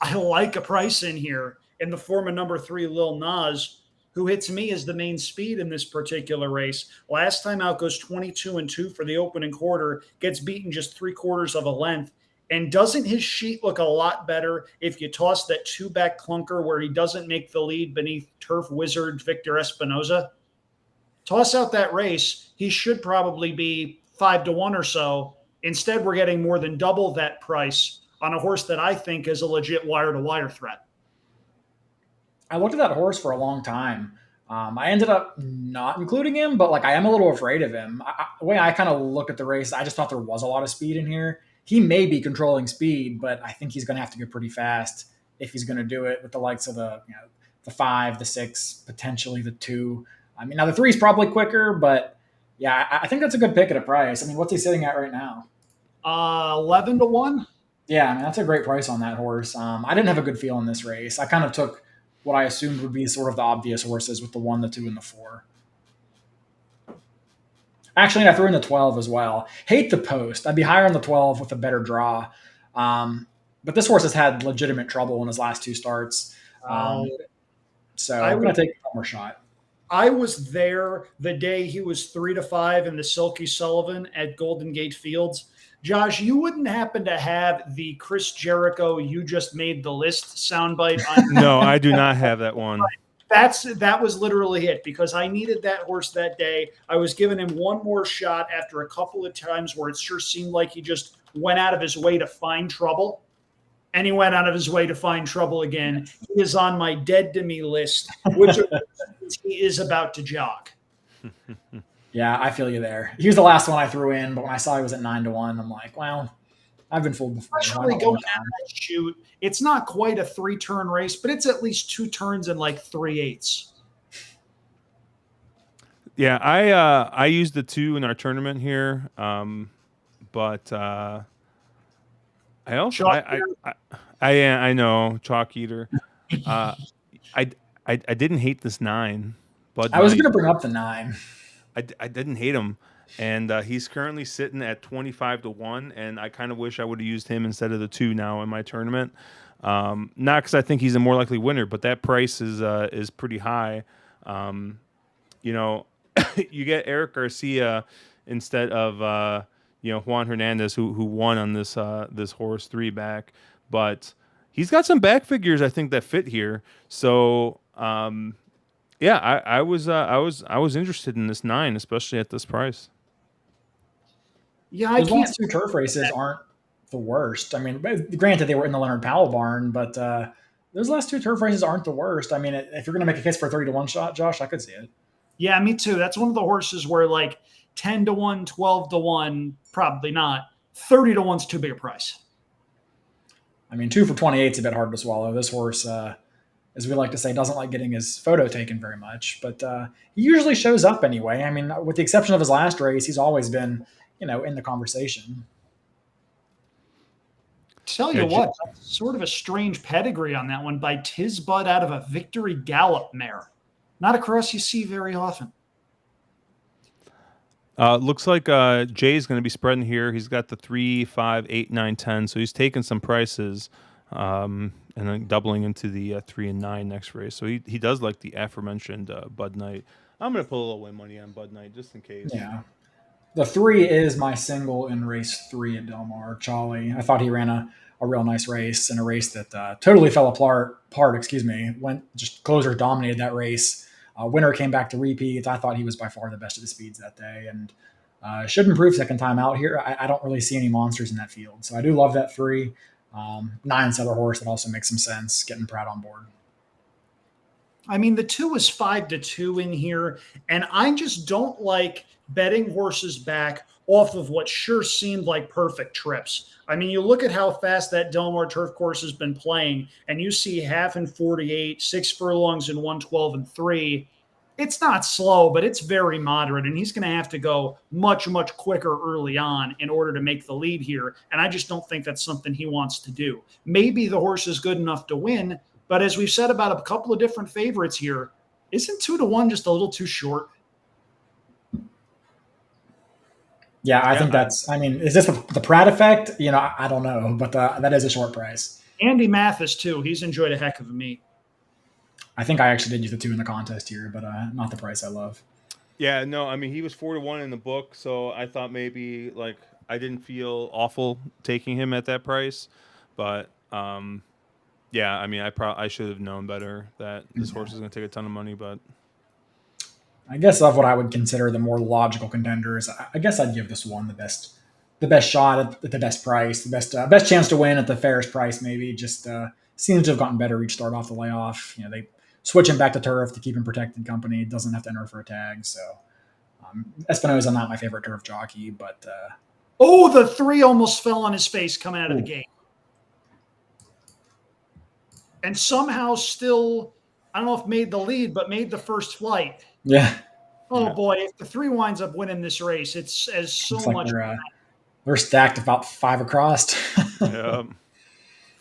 I like a price in here in the form of number 3, Lil Nas, who hits me as the main speed in this particular race. Last time out goes 22-2 for the opening quarter, gets beaten just 3/4 of a length. And doesn't his sheet look a lot better if you toss that 2-back clunker where he doesn't make the lead beneath turf wizard Victor Espinoza? Toss out that race, he should probably be 5-1 or so. Instead, we're getting more than double that price on a horse that I think is a legit wire-to-wire threat. I looked at that horse for a long time. I ended up not including him, but I am a little afraid of him. The way I kind of looked at the race, I just thought there was a lot of speed in here. He may be controlling speed, but I think he's going to have to go pretty fast if he's going to do it with the likes of the 5, the 6, potentially the 2. I mean, now the 3 is probably quicker, but yeah, I think that's a good pick at a price. I mean, what's he sitting at right now? 11-1. Yeah, I mean, that's a great price on that horse. I didn't have a good feel in this race. I kind of took what I assumed would be sort of the obvious horses with the 1, the 2, and the 4. Actually, I threw in the 12 as well. Hate the post. I'd be higher on the 12 with a better draw. But this horse has had legitimate trouble in his last 2 starts. So I'm going to take one more shot. I was there the day he was 3-5 in the Silky Sullivan at Golden Gate Fields. Josh, you wouldn't happen to have the Chris Jericho "You Just Made the List" soundbite on? No, I do not have that one. That was literally it, because I needed that horse that day. I was giving him one more shot after a couple of times where it sure seemed like he just went out of his way to find trouble. and he went out of his way to find trouble again. He is on my dead to me list, which he is about to jog. Yeah, I feel you there. He was the last one I threw in, but when I saw he was at 9-1, I'm like, well, I've been fooled before. Especially going at that shoot, it's not quite a 3-turn race, but it's at least 2 turns and like 3/8. Yeah, I used the 2 in our tournament here, but I also I know chalk eater. I didn't hate this 9, but I was going to bring up the 9. I didn't hate him, and he's currently sitting at 25-1, and I kind of wish I would have used him instead of the 2 now in my tournament. Not because I think he's a more likely winner, but that price is pretty high. You know, you get Eric Garcia instead of Juan Hernandez, who won on this this horse 3 back, but he's got some back figures I think that fit here. So yeah, I was interested in this 9, especially at this price. Yeah, I can't. Those 2 turf races aren't the worst. I mean, granted they were in the Leonard Powell barn, but those last 2 turf races aren't the worst. I mean, if you're going to make a case for a 30-1 shot, Josh, I could see it. Yeah, me too. That's one of the horses where like 10-1, 12-1, probably not. 30-1's too big a price. I mean, 2 for 28 is a bit hard to swallow. This horse, as we like to say, doesn't like getting his photo taken very much, but he usually shows up anyway. I mean, with the exception of his last race, he's always been, in the conversation. Tell you what, sort of a strange pedigree on that one by Tizbud out of a Victory Gallop mare. Not a cross you see very often. Looks like Jay's going to be spreading here. He's got the 3, 5, 8, 9, 10. So he's taking some prices and then doubling into the 3 and 9 next race. So he does like the aforementioned Bud Knight. I'm going to put a little win money on Bud Knight just in case. Yeah. The 3 is my single in race 3 at Del Mar, Charlie. I thought he ran a real nice race, and a race that totally fell apart. Just closer dominated that race. Winner came back to repeat. I thought he was by far the best of the speeds that day, and should improve second time out here. I don't really see any monsters in that field, so I do love that 3. 9's other horse that also makes some sense. Getting Pratt on board. I mean, the 2 is 5-2 in here, and I just don't like betting horses back off of what sure seemed like perfect trips. I mean, you look at how fast that Del Mar turf course has been playing, and you see half in 48, 6 furlongs in 112 and 3. It's not slow, but it's very moderate, and he's going to have to go much, much quicker early on in order to make the lead here, and I just don't think that's something he wants to do. Maybe the horse is good enough to win, but as we've said about a couple of different favorites here, isn't 2-1 just a little too short? Yeah, I think that's – I mean, is this the Pratt effect? I don't know, but that is a short price. Andy Mathis, too. He's enjoyed a heck of a meet. I think I actually did use the 2 in the contest here, but not the price I love. Yeah, no, I mean, he was 4-1 in the book, so I thought maybe, I didn't feel awful taking him at that price. But, yeah, I mean, I should have known better that this horse is going to take a ton of money, but – I guess of what I would consider the more logical contenders, I guess I'd give this one the best shot at the best price, the best chance to win at the fairest price. Maybe just seems to have gotten better each start off the layoff. They switch him back to turf to keep him protected company. Doesn't have to enter for a tag. So Espinosa not my favorite turf jockey, but the 3 almost fell on his face coming out of the gate, and somehow still I don't know if made the lead, but made the first flight. Yeah. Oh, boy. If the 3 winds up winning this race, it's as so much. They're stacked about 5 across. Yeah.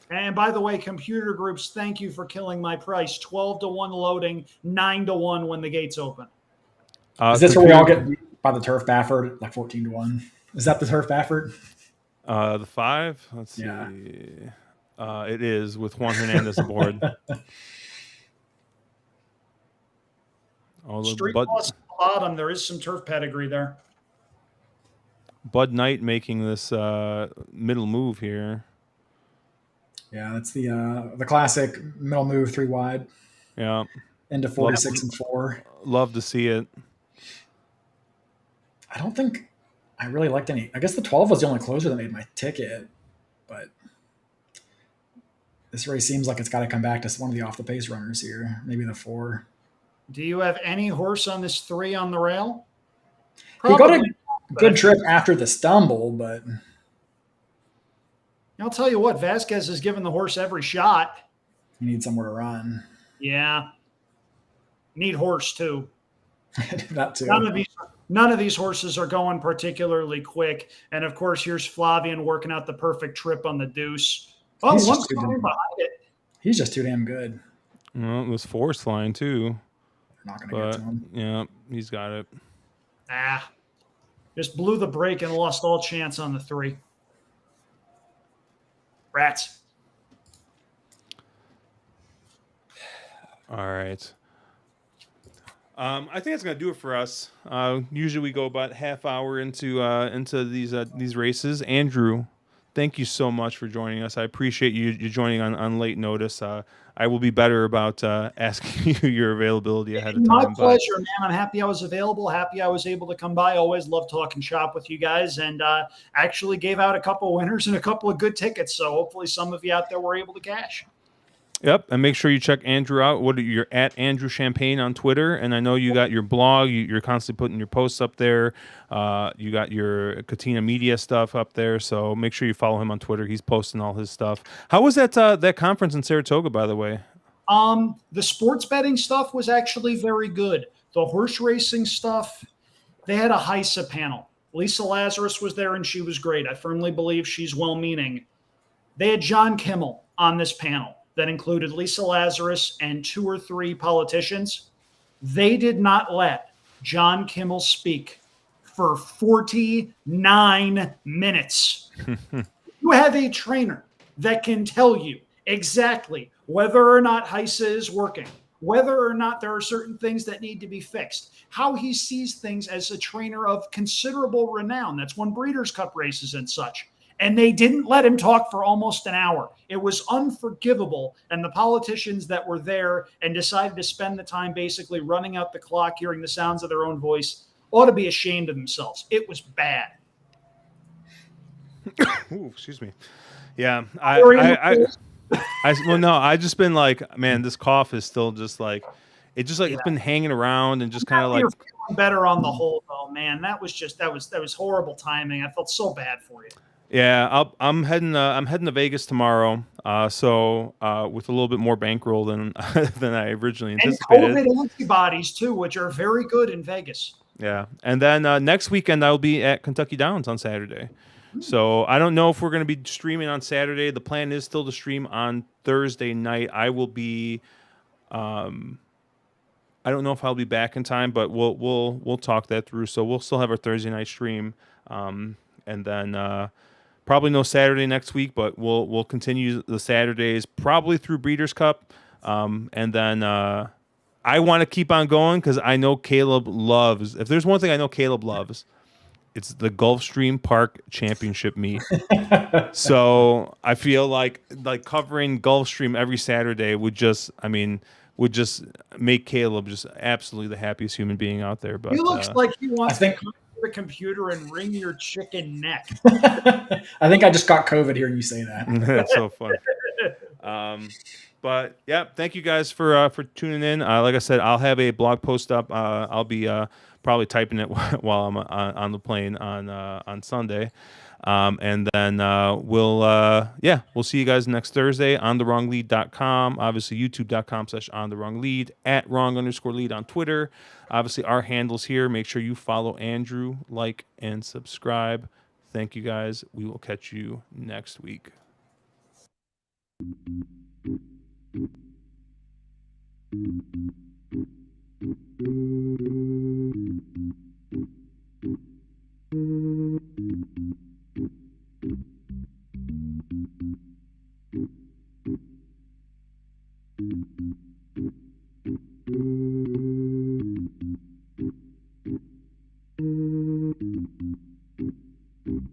And by the way, computer groups, thank you for killing my price. 12-1 loading, 9-1 when the gates open. Is this where we all get by the turf Baffert, like 14-1? Is that the turf Baffert? The 5? Let's see. It is with Juan Hernandez aboard. Street boss at the bottom. There is some turf pedigree there. Bud Knight making this middle move here. Yeah, that's the classic middle move 3 wide. Yeah. Into 46 and 4. Love to see it. I don't think I really liked any. I guess the 12 was the only closer that made my ticket, but This race seems like it's got to come back to one of the off the pace runners here, maybe the 4. Do you have any horse on this 3 on the rail? He got a Probably, good trip after the stumble, but I'll tell you what, Vasquez has given the horse every shot. he needs somewhere to run. Yeah. Need horse too. That too. None of these horses are going particularly quick. And of course, here's Flavian working out the perfect trip on the deuce. Oh, He's one just too behind it. He's just too damn good. Well, it was force line too. They're not going to get to him. Yeah, he's got it. Just blew the brake and lost all chance on the 3. Rats. All right. I think that's gonna do it for us. Usually we go about half hour into these races. Andrew, thank you so much for joining us. I appreciate you joining on late notice. I will be better about asking you your availability ahead of time. My pleasure, man. I'm happy I was available. Happy I was able to come by. Always love talking shop with you guys, and actually gave out a couple of winners and a couple of good tickets. So hopefully some of you out there were able to cash. Yep, and make sure you check Andrew out. You're at Andrew Champagne on Twitter, and I know you got your blog. You're constantly putting your posts up there. You got your Katina Media stuff up there, so make sure you follow him on Twitter. He's posting all his stuff. How was that conference in Saratoga, by the way? The sports betting stuff was actually very good. The horse racing stuff, they had a HISA panel. Lisa Lazarus was there, and she was great. I firmly believe she's well-meaning. They had John Kimmel on this panel that included Lisa Lazarus and 2 or 3 politicians. They did not let John Kimmel speak for 49 minutes. You have a trainer that can tell you exactly whether or not HISA is working, whether or not there are certain things that need to be fixed, how he sees things as a trainer of considerable renown that's won Breeders' Cup races and such. And they didn't let him talk for almost an hour. It was unforgivable. And the politicians that were there and decided to spend the time basically running out the clock, hearing the sounds of their own voice, ought to be ashamed of themselves. It was bad. Ooh, excuse me. Yeah, I just been like, man, this cough is still just like, it's been hanging around and just kind of like. You're feeling better on the whole, though, man. That was horrible timing. I felt so bad for you. Yeah, I'm heading to Vegas tomorrow. So with a little bit more bankroll than I originally anticipated. And COVID antibodies too, which are very good in Vegas. Yeah, and then next weekend I'll be at Kentucky Downs on Saturday. So I don't know if we're going to be streaming on Saturday. The plan is still to stream on Thursday night. I will be. I don't know if I'll be back in time, but we'll talk that through. So we'll still have our Thursday night stream, and then. Probably no Saturday next week, but we'll continue the Saturdays probably through Breeders' Cup, and then I want to keep on going because I know Caleb loves. If there's one thing I know Caleb loves, it's the Gulfstream Park Championship meet. So I feel like covering Gulfstream every Saturday would just make Caleb just absolutely the happiest human being out there. But he looks like he wants to come to the computer and wring your chicken neck. I think I just got COVID hearing you say that. That's so funny. But yeah, thank you guys for tuning in. Like I said, I'll have a blog post up. I'll be probably typing it while I'm on the plane on Sunday. And then we'll see you guys next Thursday on thewronglead.com. Obviously, youtube.com/ontherewronglead, at @wrong_lead on Twitter. Obviously, our handles here. Make sure you follow Andrew, like, and subscribe. Thank you guys. We will catch you next week.